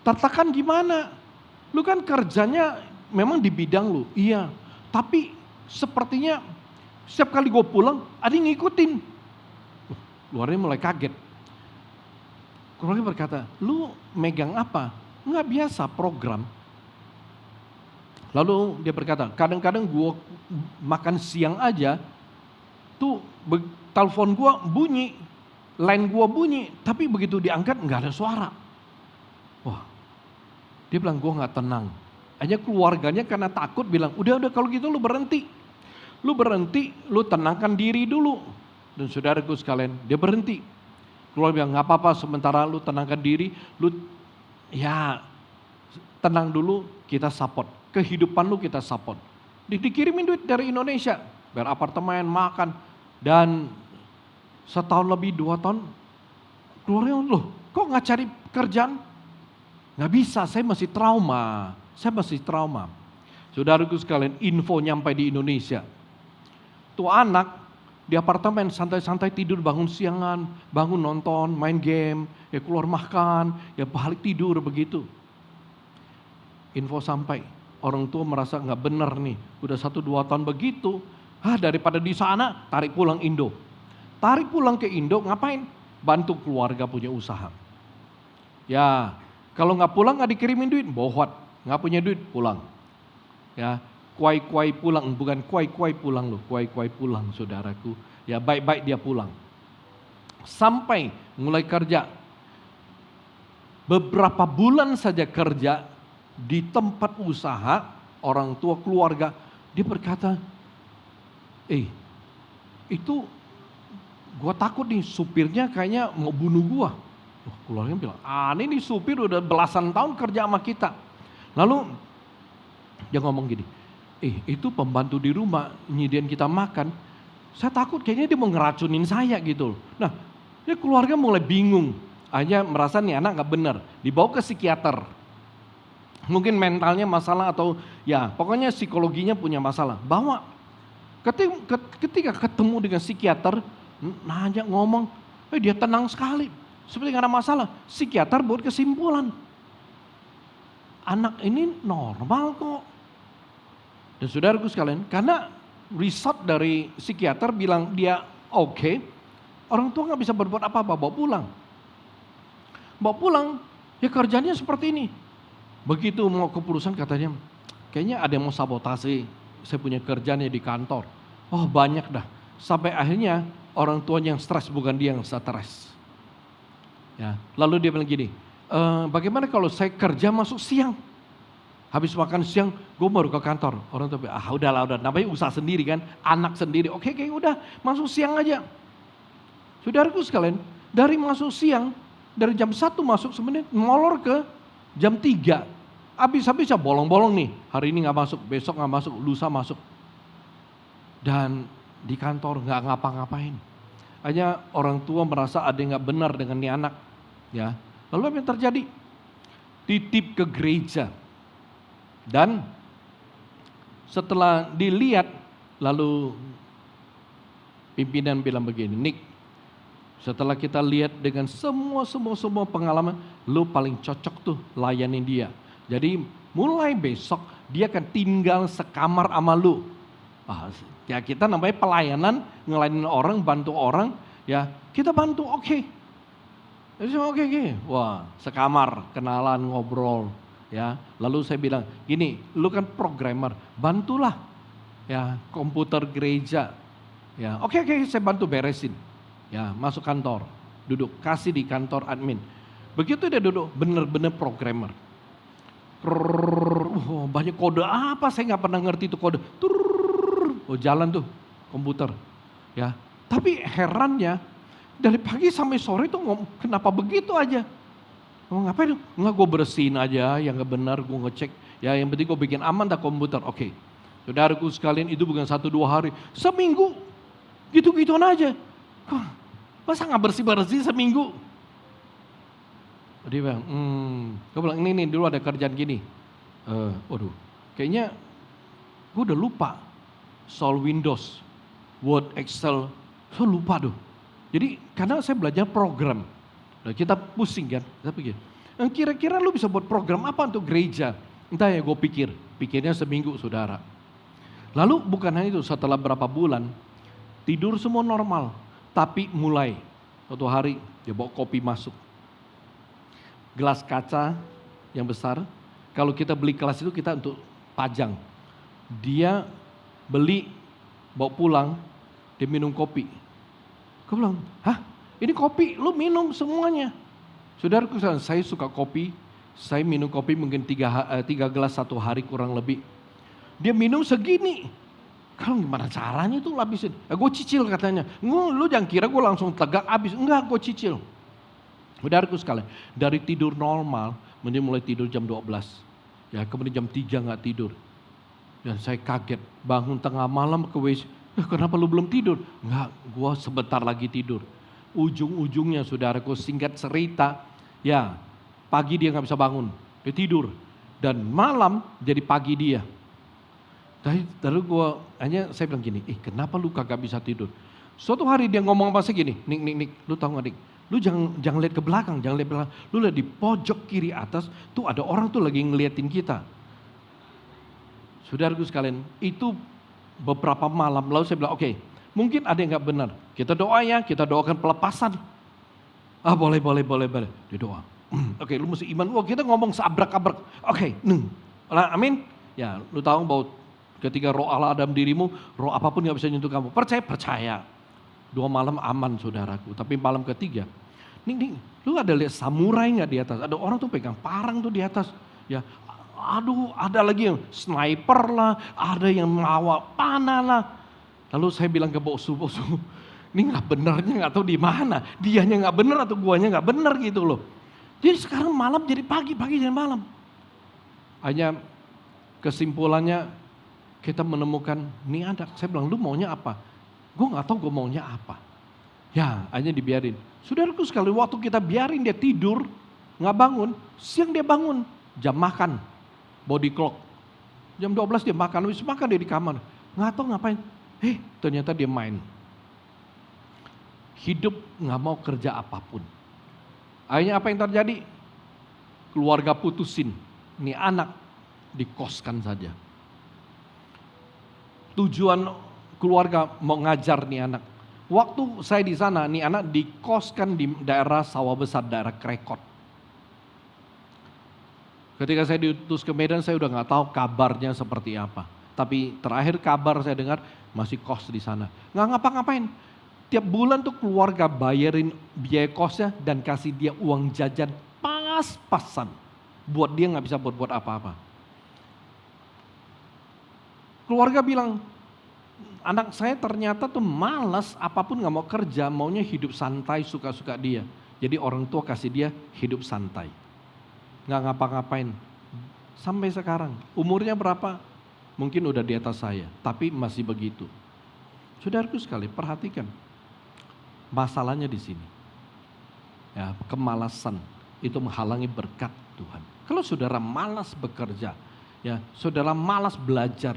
tertekan gimana? Lu kan kerjanya memang di bidang lu, iya. Tapi sepertinya setiap kali gue pulang ada yang ngikutin. Luarnya mulai kaget. Keluarga berkata, lu megang apa? Nggak biasa, program. Lalu dia berkata, kadang-kadang gue makan siang aja, tuh telepon gue bunyi, line gue bunyi, tapi begitu diangkat nggak ada suara. Wah, dia bilang gue nggak tenang. Hanya keluarganya karena takut bilang, udah kalau gitu lu berhenti. Lu berhenti, lu tenangkan diri dulu. Dan saudaraku sekalian, dia berhenti. Keluarga bilang, nggak apa-apa sementara lu tenangkan diri, lu ya tenang dulu, kita support. Kehidupan lu kita support. Dikirimin duit dari Indonesia, bayar apartemen, makan. Dan setahun lebih, 2 tahun, keluarnya loh kok nggak cari kerjaan? Nggak bisa, saya masih trauma. Saudaraku sekalian, info nyampe di Indonesia. Tuh anak di apartemen santai-santai tidur, bangun siangan, bangun nonton, main game, ya keluar makan, ya balik tidur begitu. Info sampai, orang tua merasa nggak benar nih, udah 1-2 tahun begitu, daripada di sana tarik pulang Indo. Tarik pulang ke Indo ngapain? Bantu keluarga punya usaha. Ya, kalau nggak pulang nggak dikirimin duit, bohot, nggak punya duit pulang. Ya, kuai-kuai pulang, bukan kuai-kuai pulang loh, kuai-kuai pulang saudaraku. Ya baik-baik dia pulang. Sampai mulai kerja. Beberapa bulan saja kerja di tempat usaha, orang tua keluarga, dia berkata, itu gua takut nih supirnya kayaknya mau bunuh gua. Keluarga bilang, aneh nih supir udah belasan tahun kerja sama kita. Lalu dia ngomong gini, itu pembantu di rumah nyediain kita makan, saya takut kayaknya dia mau ngeracunin saya gitu. Nah, dia keluarga mulai bingung, hanya merasa nih anak gak benar, dibawa ke psikiater. Mungkin mentalnya masalah atau ya pokoknya psikologinya punya masalah. Bawa, ketika ketemu dengan psikiater, nanya ngomong, dia tenang sekali, seperti gak ada masalah. Psikiater buat kesimpulan, anak ini normal kok. Dan saudaraku sekalian, karena result dari psikiater bilang dia oke, orang tua gak bisa berbuat apa-apa, bawa pulang. Bawa pulang, ya kerjanya seperti ini. Begitu mau ke perusahaan katanya, kayaknya ada yang mau sabotase, saya punya kerjanya di kantor. Oh banyak dah, sampai akhirnya orang tuanya yang stres, bukan dia yang stres. Ya, lalu dia bilang gini, bagaimana kalau saya kerja masuk siang? Habis makan siang, gue baru ke kantor. Orang tua bilang, udah, namanya usaha sendiri kan, anak sendiri. Oke, udah, masuk siang aja. Saudaraku sekalian, dari masuk siang, dari jam 1 masuk sebenarnya molor ke jam 3. Habis-habisnya bolong-bolong nih, hari ini gak masuk, besok gak masuk, lusa masuk. Dan di kantor gak ngapa-ngapain. Hanya orang tua merasa ada yang gak benar dengan nih anak. Ya, lalu apa yang terjadi? Titip ke gereja. Dan setelah dilihat, lalu pimpinan bilang begini, Nick, setelah kita lihat dengan semua pengalaman, lu paling cocok tuh layanin dia. Jadi mulai besok dia akan tinggal sekamar sama lu. Ya kita namanya pelayanan, ngelayanin orang, bantu orang, ya kita bantu, oke. Oke. Wah, sekamar, kenalan, ngobrol, ya. Lalu saya bilang, gini, lu kan programmer, bantulah, ya komputer gereja, ya. Oke, saya bantu beresin, ya masuk kantor, duduk, kasih di kantor admin. Begitu dia duduk, bener-bener programmer. Banyak kode apa, saya nggak pernah ngerti itu kode. Jalan tuh komputer, ya. Tapi herannya dari pagi sampai sore tuh kenapa begitu aja? Ngapain? Enggak, gue bersihin aja yang nggak benar, gue ngecek. Ya yang penting gue bikin aman dah komputer. Oke. Saudaraku sekalian, itu bukan 1-2 hari, seminggu gitu-gituan aja. Masa nggak bersih-bersih seminggu? Dia bilang, gue bilang ini dulu ada kerjaan gini. Waduh, kayaknya gue udah lupa soal Windows, Word, Excel, saya lupa tuh. Jadi karena saya belajar program, nah, kita pusing kan, saya pikir, kira-kira lu bisa buat program apa untuk gereja? Entah ya, gue pikirnya seminggu saudara. Lalu bukan hanya itu, setelah berapa bulan, tidur semua normal, tapi mulai suatu hari dia bawa kopi masuk. Gelas kaca yang besar, kalau kita beli gelas itu kita untuk pajang. Dia beli, bawa pulang, dia minum kopi. Gue bilang, ini kopi, lu minum semuanya. Saudaraku, saya suka kopi, saya minum kopi mungkin 3 gelas 1 hari kurang lebih. Dia minum segini. Kalau gimana caranya tuh lapisin? Gue cicil katanya. Lu jangan kira gue langsung tegak habis. Enggak, gue cicil. Saudaraku sekalian, dari tidur normal, dia mulai tidur jam 12. Ya, kemudian jam 3 gak tidur. Dan saya kaget, bangun tengah malam ke WC. Kenapa lu belum tidur? Enggak, gua sebentar lagi tidur. Ujung-ujungnya saudaraku, singkat cerita, ya pagi dia gak bisa bangun, dia tidur. Dan malam jadi pagi dia. Lalu saya bilang gini, kenapa lu kagak bisa tidur? Suatu hari dia ngomong apa sih gini, Nik, lu tahu gak Nik? Lu jangan lihat ke belakang, lu lihat di pojok kiri atas, tuh ada orang tuh lagi ngeliatin kita. Saudaraku sekalian, itu beberapa malam, lalu saya bilang, oke, mungkin ada yang gak benar. Kita doa ya, kita doakan pelepasan. Boleh. Dia doa. Oke, lu mesti iman. Kita ngomong seabrak-abrak. Oke, amin. Ya, lu tahu bahwa ketika roh Allah ada dalam dirimu, roh apapun gak bisa nyentuh kamu. Percaya. 2 malam aman saudaraku. Tapi malam ketiga, Ning, lu ada lihat samurai gak di atas? Ada orang tuh pegang parang tuh di atas. Ya, aduh, ada lagi yang sniper lah, ada yang mawa panah lah. Lalu saya bilang ke bosu, ini nggak benarnya nggak tahu di mana, dianya nggak benar atau guanya nggak benar gitu loh. Jadi sekarang malam jadi pagi jadi malam. Hanya kesimpulannya kita menemukan ini ada. Saya bilang, lu maunya apa? Gue nggak tahu gue maunya apa. Ya, hanya dibiarin. Saudaraku sekali, waktu kita biarin dia tidur, nggak bangun, siang dia bangun, jam makan. Body clock. Jam 12 dia makan, habis makan dia di kamar. Nggak tahu ngapain. Ternyata dia main. Hidup nggak mau kerja apapun. Akhirnya apa yang terjadi? Keluarga putusin. Ini anak dikoskan saja. Tujuan keluarga mau ngajar nih anak. Waktu saya di sana, nih anak dikoskan di daerah Sawah Besar, daerah Krekot. Ketika saya diutus ke Medan, saya udah gak tahu kabarnya seperti apa. Tapi terakhir kabar saya dengar masih kos di sana. Gak ngapa-ngapain. Tiap bulan tuh keluarga bayarin biaya kosnya dan kasih dia uang jajan pas-pasan. Buat dia gak bisa buat apa-apa. Keluarga bilang, anak saya ternyata tuh malas, apapun gak mau kerja, maunya hidup santai, suka-suka dia. Jadi orang tua kasih dia hidup santai. Nggak ngapa-ngapain. Sampai sekarang. Umurnya berapa? Mungkin udah di atas saya. Tapi masih begitu. Saudaraku sekali, perhatikan. Masalahnya di sini. Ya, kemalasan. Itu menghalangi berkat Tuhan. Kalau saudara malas bekerja. Ya, saudara malas belajar.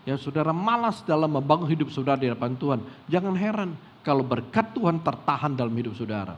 Ya, saudara malas dalam membangun hidup saudara di hadapan Tuhan. Jangan heran kalau berkat Tuhan tertahan dalam hidup saudara.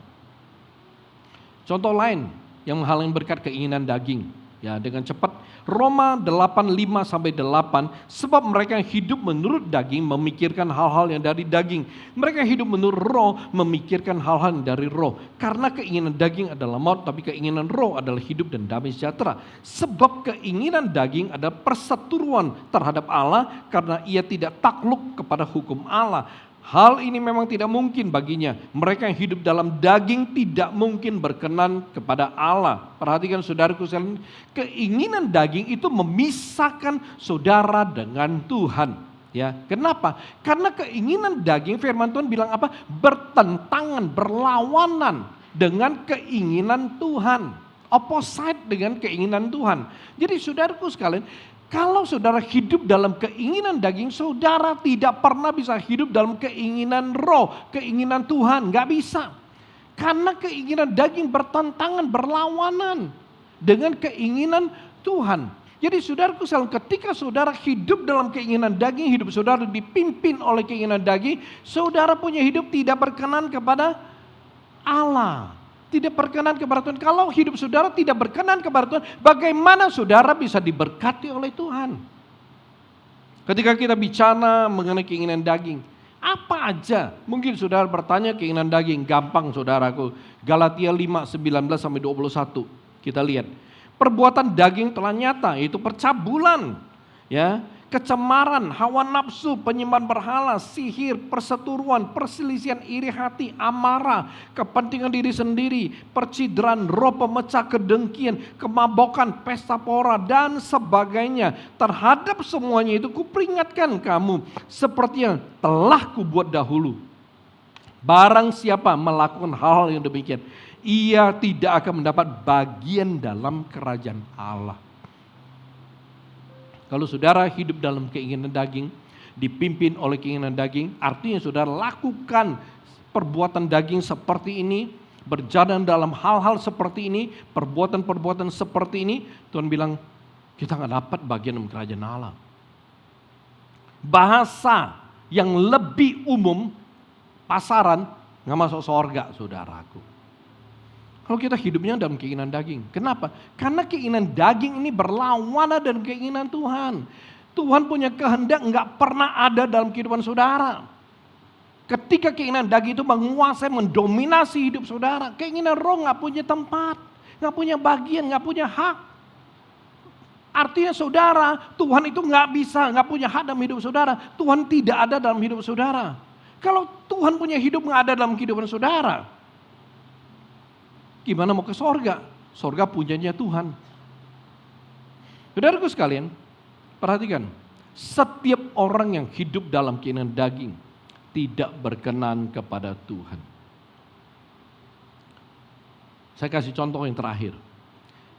Contoh lain. Yang menghalangi berkat keinginan daging. Ya, dengan cepat Roma 8:5-8, sebab mereka yang hidup menurut daging memikirkan hal-hal yang dari daging. Mereka yang hidup menurut roh memikirkan hal-hal yang dari roh. Karena keinginan daging adalah maut, tapi keinginan roh adalah hidup dan damai sejahtera. Sebab keinginan daging adalah perseteruan terhadap Allah, karena ia tidak takluk kepada hukum Allah. Hal ini memang tidak mungkin baginya. Mereka yang hidup dalam daging tidak mungkin berkenan kepada Allah. Perhatikan saudaraku sekalian, keinginan daging itu memisahkan saudara dengan Tuhan. Ya, kenapa? Karena keinginan daging, firman Tuhan bilang apa? Bertentangan, berlawanan dengan keinginan Tuhan. Opposite dengan keinginan Tuhan. Jadi saudaraku sekalian, kalau saudara hidup dalam keinginan daging, saudara tidak pernah bisa hidup dalam keinginan roh, keinginan Tuhan. Gak bisa. Karena keinginan daging bertentangan, berlawanan dengan keinginan Tuhan. Jadi saudaraku sekalian, ketika saudara hidup dalam keinginan daging, hidup saudara dipimpin oleh keinginan daging, saudara punya hidup tidak berkenan kepada Allah. Tidak berkenan kepada Tuhan. Kalau hidup saudara tidak berkenan kepada Tuhan, bagaimana saudara bisa diberkati oleh Tuhan? Ketika kita bicara mengenai keinginan daging, apa aja? Mungkin saudara bertanya keinginan daging, gampang saudaraku. Galatia 5:19-21. Kita lihat. Perbuatan daging telah nyata, yaitu percabulan, ya, kecemaran, hawa nafsu, penyembahan berhala, sihir, perseteruan, perselisihan, iri hati, amarah, kepentingan diri sendiri, percideran, roh pemecah, kedengkian, kemabukan, pesta pora, dan sebagainya. Terhadap semuanya itu kuperingatkan kamu seperti yang telah kubuat dahulu. Barang siapa melakukan hal yang demikian, ia tidak akan mendapat bagian dalam kerajaan Allah. Kalau saudara hidup dalam keinginan daging, dipimpin oleh keinginan daging, artinya saudara lakukan perbuatan daging seperti ini, berjalan dalam hal-hal seperti ini, perbuatan-perbuatan seperti ini, Tuhan bilang kita nggak dapat bagian dalam kerajaan Allah. Bahasa yang lebih umum, pasaran, nggak masuk surga, saudaraku. Kalau kita hidupnya dalam keinginan daging. Kenapa? Karena keinginan daging ini berlawanan dengan keinginan Tuhan. Tuhan punya kehendak nggak pernah ada dalam kehidupan saudara. Ketika keinginan daging itu menguasai, mendominasi hidup saudara, keinginan roh nggak punya tempat, nggak punya bagian, nggak punya hak. Artinya saudara, Tuhan itu nggak punya hak dalam hidup saudara. Tuhan tidak ada dalam hidup saudara. Kalau Tuhan punya hidup nggak ada dalam kehidupan saudara, gimana mau ke sorga? Sorga punyanya Tuhan. Saudaraku sekalian, perhatikan. Setiap orang yang hidup dalam keinginan daging tidak berkenan kepada Tuhan. Saya kasih contoh yang terakhir.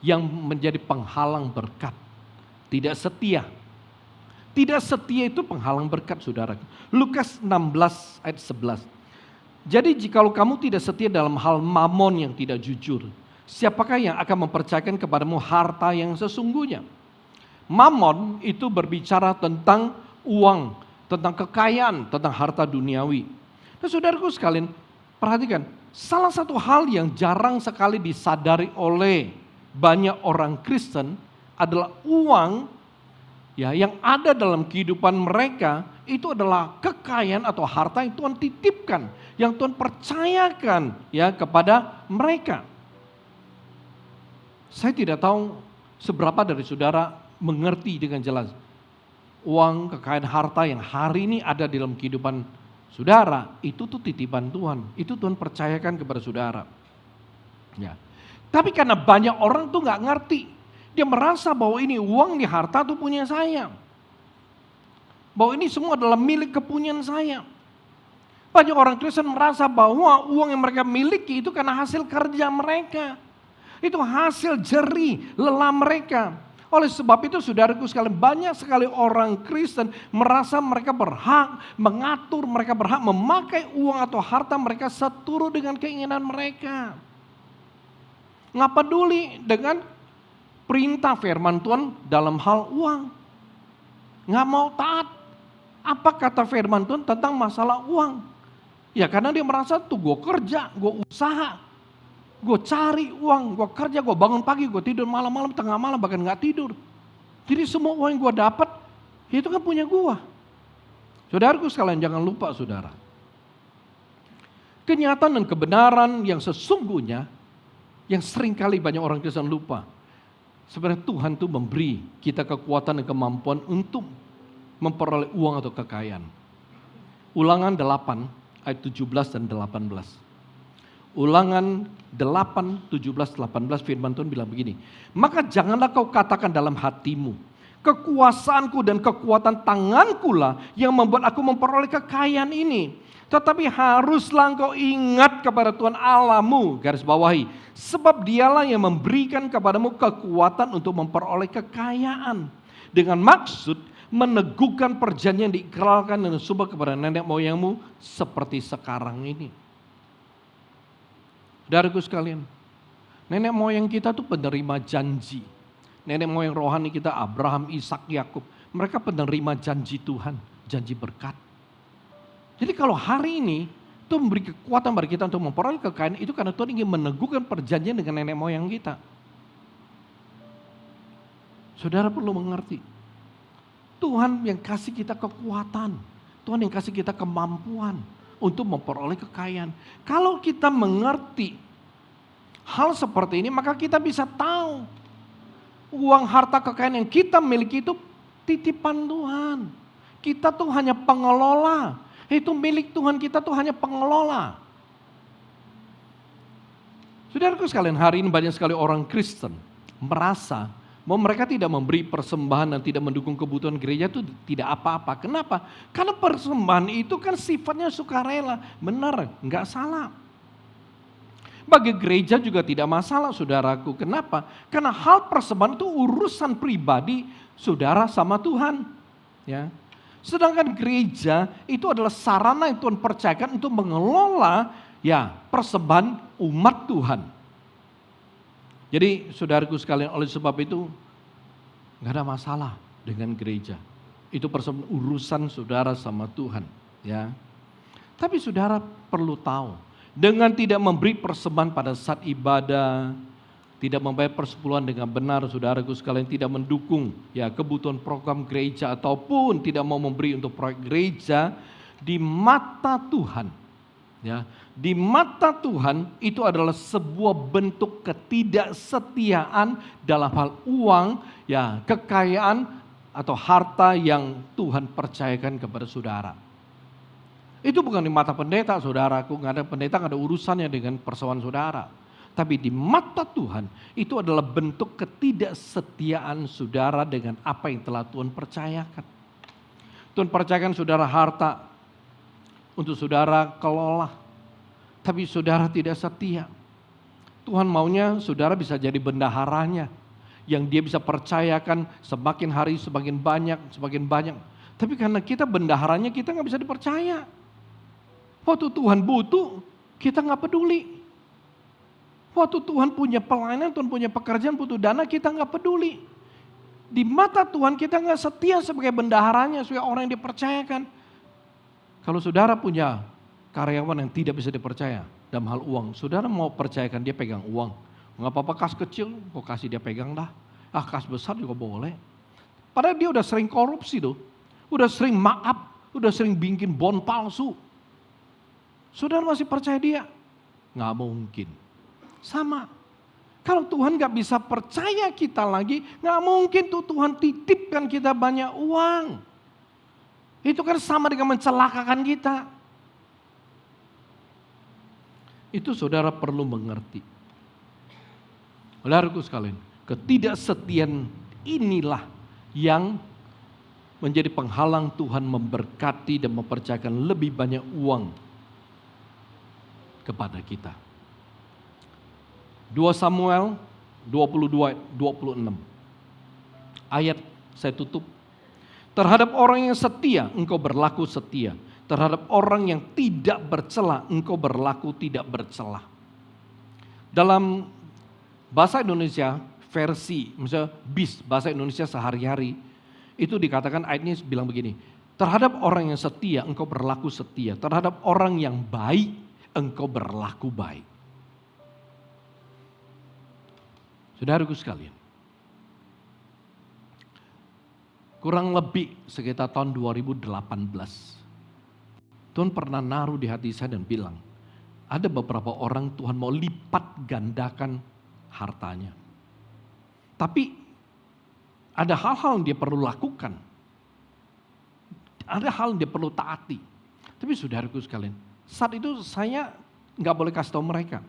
Yang menjadi penghalang berkat. Tidak setia. Tidak setia itu penghalang berkat, saudara. Lukas 16 ayat 11. Jadi jikalau kamu tidak setia dalam hal mamon yang tidak jujur, siapakah yang akan mempercayakan kepadamu harta yang sesungguhnya? Mamon itu berbicara tentang uang, tentang kekayaan, tentang harta duniawi. Nah saudaraku sekalian, perhatikan, salah satu hal yang jarang sekali disadari oleh banyak orang Kristen adalah uang, ya, yang ada dalam kehidupan mereka itu adalah kekayaan atau harta yang Tuhan titipkan, yang Tuhan percayakan, ya, kepada mereka. Saya tidak tahu seberapa dari saudara mengerti dengan jelas uang, kekayaan, harta yang hari ini ada dalam kehidupan saudara, itu tuh titipan Tuhan, itu Tuhan percayakan kepada saudara. Ya. Tapi karena banyak orang tuh nggak ngerti, dia merasa bahwa ini uang, ini harta tuh punya saya. Bahwa ini semua adalah milik kepunyaan saya. Banyak orang Kristen merasa bahwa uang yang mereka miliki itu karena hasil kerja mereka. Itu hasil jerih lelah mereka. Oleh sebab itu saudaraku sekalian, banyak sekali orang Kristen merasa mereka berhak mengatur, mereka berhak memakai uang atau harta mereka seturut dengan keinginan mereka. Nggak peduli dengan perintah firman Tuhan dalam hal uang. Nggak mau taat. Apa kata firman Tuhan tentang masalah uang? Ya karena dia merasa tuh gue kerja, gue usaha, gue cari uang, gue kerja, gue bangun pagi, gue tidur malam-malam, tengah malam bahkan nggak tidur. Jadi semua uang yang gua dapat, itu kan punya gua. Saudaraku sekalian, jangan lupa saudara. Kenyataan dan kebenaran yang sesungguhnya, yang seringkali banyak orang Kristen lupa. Sebenarnya Tuhan tuh memberi kita kekuatan dan kemampuan untuk memperoleh uang atau kekayaan. Ulangan 8 ayat 17 dan 18. Ulangan 8, 17, 18 firman Tuhan bilang begini. Maka janganlah kau katakan dalam hatimu, kekuasaanku dan kekuatan tanganku lah yang membuat aku memperoleh kekayaan ini. Tetapi haruslah engkau ingat kepada Tuhan Allahmu, garis bawahi. Sebab dialah yang memberikan kepadamu kekuatan untuk memperoleh kekayaan. Dengan maksud meneguhkan perjanjian yang diikrarkan dan disembah kepada nenek moyangmu seperti sekarang ini. Saudaraku sekalian, nenek moyang kita tuh penerima janji. Nenek moyang rohani kita Abraham, Ishak, Yakub, mereka penerima janji Tuhan, janji berkat. Jadi kalau hari ini Tuhan memberi kekuatan bagi kita untuk memperoleh kekayaan itu karena Tuhan ingin meneguhkan perjanjian dengan nenek moyang kita. Saudara perlu mengerti, Tuhan yang kasih kita kekuatan, Tuhan yang kasih kita kemampuan untuk memperoleh kekayaan. Kalau kita mengerti hal seperti ini, maka kita bisa tahu uang harta kekayaan yang kita miliki itu titipan Tuhan. Kita tuh hanya pengelola. Itu milik Tuhan, kita tuh hanya pengelola. Saudaraku sekalian, hari ini banyak sekali orang Kristen merasa bahwa mereka tidak memberi persembahan dan tidak mendukung kebutuhan gereja itu tidak apa-apa. Kenapa? Karena persembahan itu kan sifatnya sukarela. Benar, enggak salah. Bagi gereja juga tidak masalah saudaraku. Kenapa? Karena hal persembahan itu urusan pribadi saudara sama Tuhan. Ya. Sedangkan gereja itu adalah sarana yang Tuhan percayakan untuk mengelola persembahan umat Tuhan. Jadi saudaraku sekalian, oleh sebab itu nggak ada masalah dengan gereja. Itu persembahan urusan saudara sama Tuhan. Ya. Tapi saudara perlu tahu, dengan tidak memberi persembahan pada saat ibadah, tidak membayar persepuluhan dengan benar, saudaraku sekalian, tidak mendukung kebutuhan program gereja ataupun tidak mau memberi untuk proyek gereja, di mata Tuhan, di mata Tuhan itu adalah sebuah bentuk ketidaksetiaan dalam hal uang, kekayaan atau harta yang Tuhan percayakan kepada saudara. Itu bukan di mata pendeta, saudaraku, nggak ada pendeta, nggak ada urusannya dengan persoalan saudara. Tapi di mata Tuhan itu adalah bentuk ketidaksetiaan saudara dengan apa yang telah Tuhan percayakan. Tuhan percayakan saudara harta untuk saudara kelola. Tapi saudara tidak setia. Tuhan maunya saudara bisa jadi bendaharanya. Yang dia bisa percayakan semakin hari semakin banyak. Tapi karena kita bendaharanya kita gak bisa dipercaya. Waktu Tuhan butuh kita gak peduli. Waktu Tuhan punya pelayanan, Tuhan punya pekerjaan, butuh dana, kita nggak peduli. Di mata Tuhan kita nggak setia sebagai bendaharanya, sebagai orang yang dipercayakan. Kalau saudara punya karyawan yang tidak bisa dipercaya dalam hal uang, saudara mau percayakan dia pegang uang. Nggak apa-apa kas kecil, kok kasih dia pegang dah. Kas besar juga boleh. Padahal dia udah sering korupsi tuh, udah sering maaf, udah sering bikin bon palsu. Saudara masih percaya dia? Nggak mungkin. Sama. Kalau Tuhan gak bisa percaya kita lagi, gak mungkin tuh Tuhan titipkan kita banyak uang. Itu kan sama dengan mencelakakan kita. Itu saudara perlu mengerti. Saudaraku sekalian, ketidaksetiaan inilah yang menjadi penghalang Tuhan memberkati dan mempercayakan lebih banyak uang kepada kita. 2 Samuel 22:26. Ayat saya tutup. Terhadap orang yang setia, engkau berlaku setia. Terhadap orang yang tidak bercela, engkau berlaku tidak bercela. Dalam bahasa Indonesia versi, misalnya BIS, bahasa Indonesia sehari-hari, itu dikatakan ayatnya bilang begini. Terhadap orang yang setia, engkau berlaku setia. Terhadap orang yang baik, engkau berlaku baik. Saudaraku sekalian, kurang lebih sekitar tahun 2018. Tuhan pernah naruh di hati saya dan bilang, ada beberapa orang Tuhan mau lipat gandakan hartanya. Tapi ada hal-hal yang dia perlu lakukan. Ada hal yang dia perlu taati. Tapi saudaraku sekalian, saat itu saya nggak boleh kasih tahu mereka.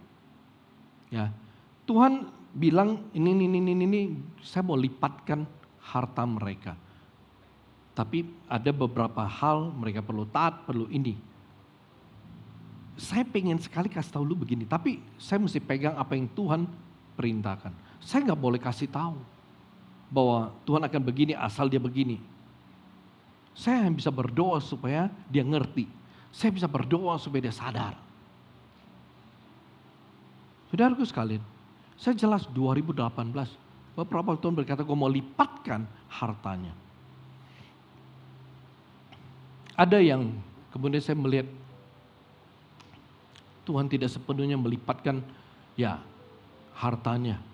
Ya, Tuhan bilang ini saya mau lipatkan harta mereka. Tapi ada beberapa hal mereka perlu taat, perlu ini. Saya pengen sekali kasih tahu lu begini, tapi saya mesti pegang apa yang Tuhan perintahkan. Saya nggak boleh kasih tahu bahwa Tuhan akan begini asal dia begini. Saya bisa berdoa supaya dia ngerti. Saya bisa berdoa supaya dia sadar. Saudaraku sekalian, saya jelas 2018, beberapa tahun berkata gue mau lipatkan hartanya. Ada yang kemudian saya melihat Tuhan tidak sepenuhnya melipatkan ya hartanya.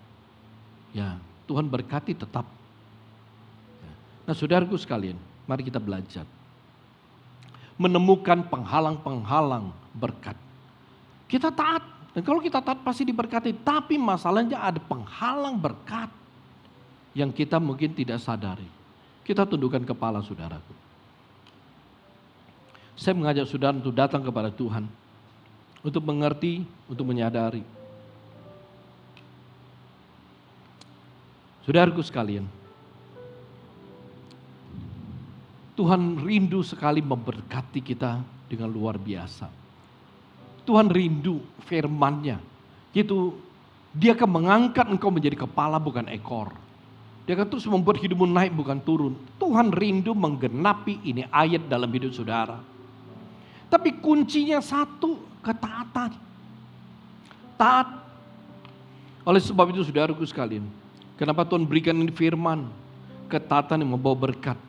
Ya, Tuhan berkati tetap. Nah saudaraku sekalian, mari kita belajar. Menemukan penghalang-penghalang berkat. Kita taat. Dan kalau kita taat pasti diberkati. Tapi masalahnya ada penghalang berkat. Yang kita mungkin tidak sadari. Kita tundukkan kepala saudaraku. Saya mengajak saudara untuk datang kepada Tuhan. Untuk mengerti, untuk menyadari. Saudaraku sekalian. Tuhan rindu sekali memberkati kita dengan luar biasa. Tuhan rindu firman-Nya. Yaitu dia akan mengangkat engkau menjadi kepala bukan ekor. Dia akan terus membuat hidupmu naik bukan turun. Tuhan rindu menggenapi ini ayat dalam hidup saudara. Tapi kuncinya satu, ketaatan. Taat. Oleh sebab itu saudaraku sekalian. Kenapa Tuhan berikan ini firman? Ketaatan yang membawa berkat.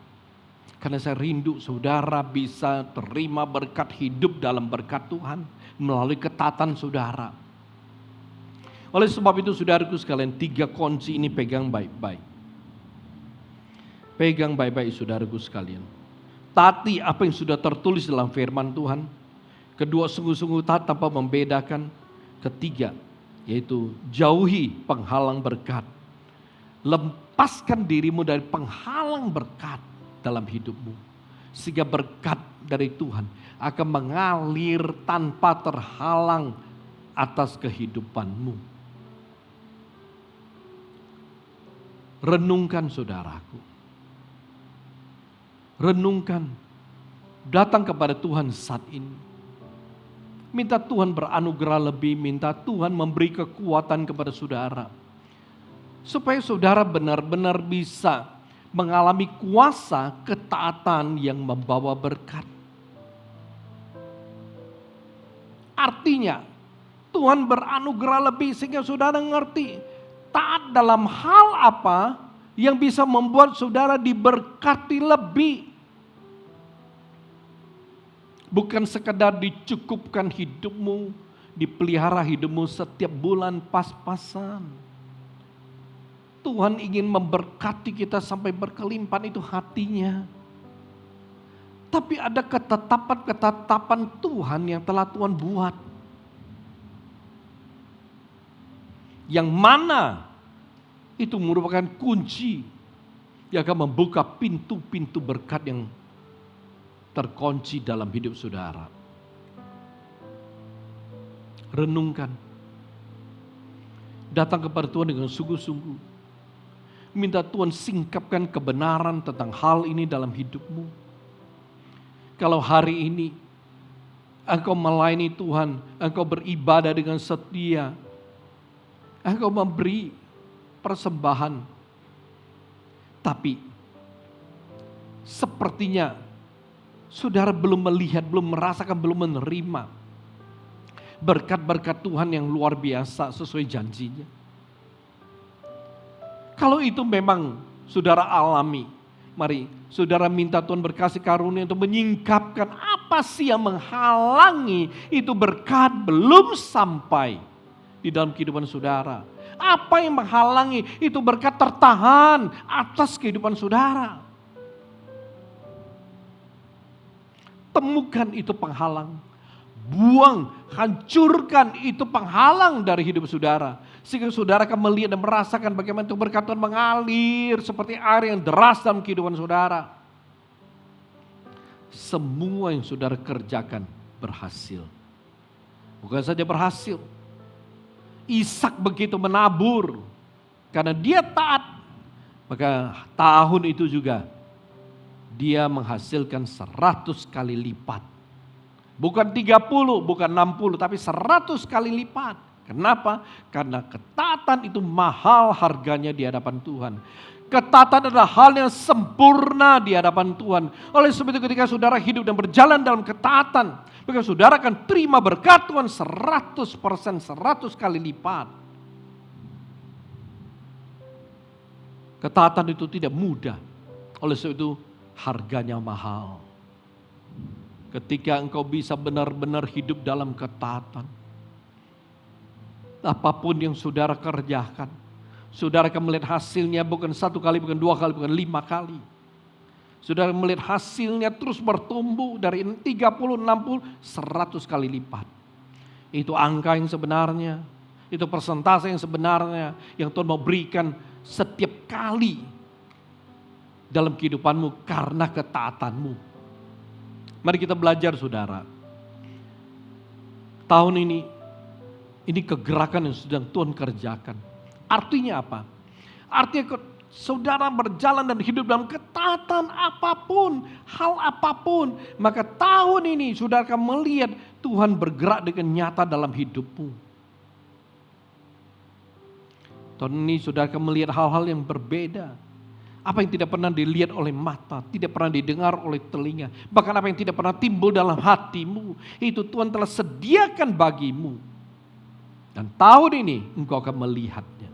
Karena saya rindu saudara bisa terima berkat, hidup dalam berkat Tuhan melalui ketaatan saudara. Oleh sebab itu saudaraku sekalian, 3 kunci ini pegang baik-baik. Pegang baik-baik saudaraku sekalian. Taati apa yang sudah tertulis dalam firman Tuhan. Kedua, sungguh-sungguh taat tanpa membedakan. Ketiga, yaitu jauhi penghalang berkat. Lepaskan dirimu dari penghalang berkat dalam hidupmu. Sehingga berkat dari Tuhan akan mengalir tanpa terhalang atas kehidupanmu. Renungkan saudaraku. Renungkan. Datang kepada Tuhan saat ini. Minta Tuhan beranugerah lebih. Minta Tuhan memberi kekuatan kepada saudara. Supaya saudara benar-benar bisa mengalami kuasa ketaatan yang membawa berkat. Artinya, Tuhan beranugerah lebih sehingga saudara ngerti taat dalam hal apa yang bisa membuat saudara diberkati lebih. Bukan sekedar dicukupkan hidupmu, dipelihara hidupmu setiap bulan pas-pasan. Tuhan ingin memberkati kita sampai berkelimpahan, itu hatinya. Tapi ada ketetapan-ketetapan Tuhan yang telah Tuhan buat. Yang mana itu merupakan kunci yang akan membuka pintu-pintu berkat yang terkunci dalam hidup saudara. Renungkan. Datang kepada Tuhan dengan sungguh-sungguh. Minta Tuhan singkapkan kebenaran tentang hal ini dalam hidupmu. Kalau hari ini engkau melayani Tuhan, engkau beribadah dengan setia, engkau memberi persembahan, tapi sepertinya saudara belum melihat, belum merasakan, belum menerima berkat-berkat Tuhan yang luar biasa sesuai janjinya. Kalau itu memang saudara alami, mari saudara minta Tuhan berkasih karunia untuk menyingkapkan apa sih yang menghalangi itu berkat belum sampai di dalam kehidupan saudara. Apa yang menghalangi itu berkat tertahan atas kehidupan saudara. temukan itu penghalang. Buang, hancurkan itu penghalang dari hidup saudara. Sehingga saudara akan melihat dan merasakan bagaimana itu berkat Tuhan mengalir seperti air yang deras dalam kehidupan saudara. Semua yang saudara kerjakan berhasil. Bukan saja berhasil. Ishak begitu menabur. Karena dia taat. Maka tahun itu juga dia menghasilkan 100 kali lipat. Bukan 30, bukan 60, tapi 100 kali lipat. Kenapa? Karena ketaatan itu mahal harganya di hadapan Tuhan. Ketaatan adalah hal yang sempurna di hadapan Tuhan. Oleh sebab itu ketika saudara hidup dan berjalan dalam ketaatan, maka saudara akan terima berkat Tuhan 100%, 100 kali lipat. Ketaatan itu tidak mudah. Oleh sebab itu harganya mahal. Ketika engkau bisa benar-benar hidup dalam ketaatan, apapun yang saudara kerjakan, saudara akan melihat hasilnya bukan 1 kali, bukan 2 kali, bukan 5 kali. Saudara melihat hasilnya terus bertumbuh dari 30, 60, 100 kali lipat. Itu angka yang sebenarnya, itu persentase yang sebenarnya yang Tuhan mau berikan setiap kali dalam kehidupanmu karena ketaatanmu. Mari kita belajar saudara. Tahun ini kegerakan yang sedang Tuhan kerjakan. Artinya apa? Artinya saudara berjalan dan hidup dalam ketaatan apapun, hal apapun. Maka tahun ini saudara akan melihat Tuhan bergerak dengan nyata dalam hidupmu. Tahun ini saudara akan melihat hal-hal yang berbeda. Apa yang tidak pernah dilihat oleh mata, tidak pernah didengar oleh telinga. Bahkan apa yang tidak pernah timbul dalam hatimu, itu Tuhan telah sediakan bagimu. Dan tahun ini engkau akan melihatnya.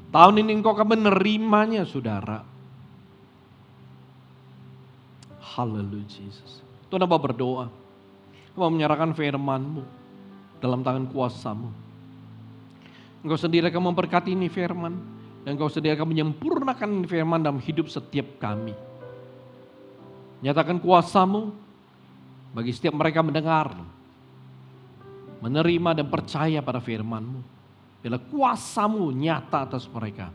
Tahun ini engkau akan menerimanya saudara. Haleluya Jesus. Tuhan Bapa berdoa. Mau menyerahkan firman-Mu dalam tangan kuasa-Mu. Engkau sendiri akan memberkati ini firman. Dan Engkau sendiri akan menyempurnakan firman dalam hidup setiap kami. Nyatakan kuasa-Mu bagi setiap mereka mendengar, menerima dan percaya pada firman-Mu. Bila kuasa-Mu nyata atas mereka.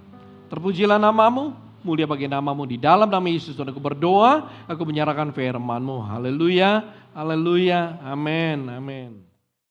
Terpujilah nama-Mu, mulia bagi nama-Mu. Di dalam nama Yesus Tuhan aku berdoa, aku menyerahkan firman-Mu. Haleluya, haleluya, amin, amin.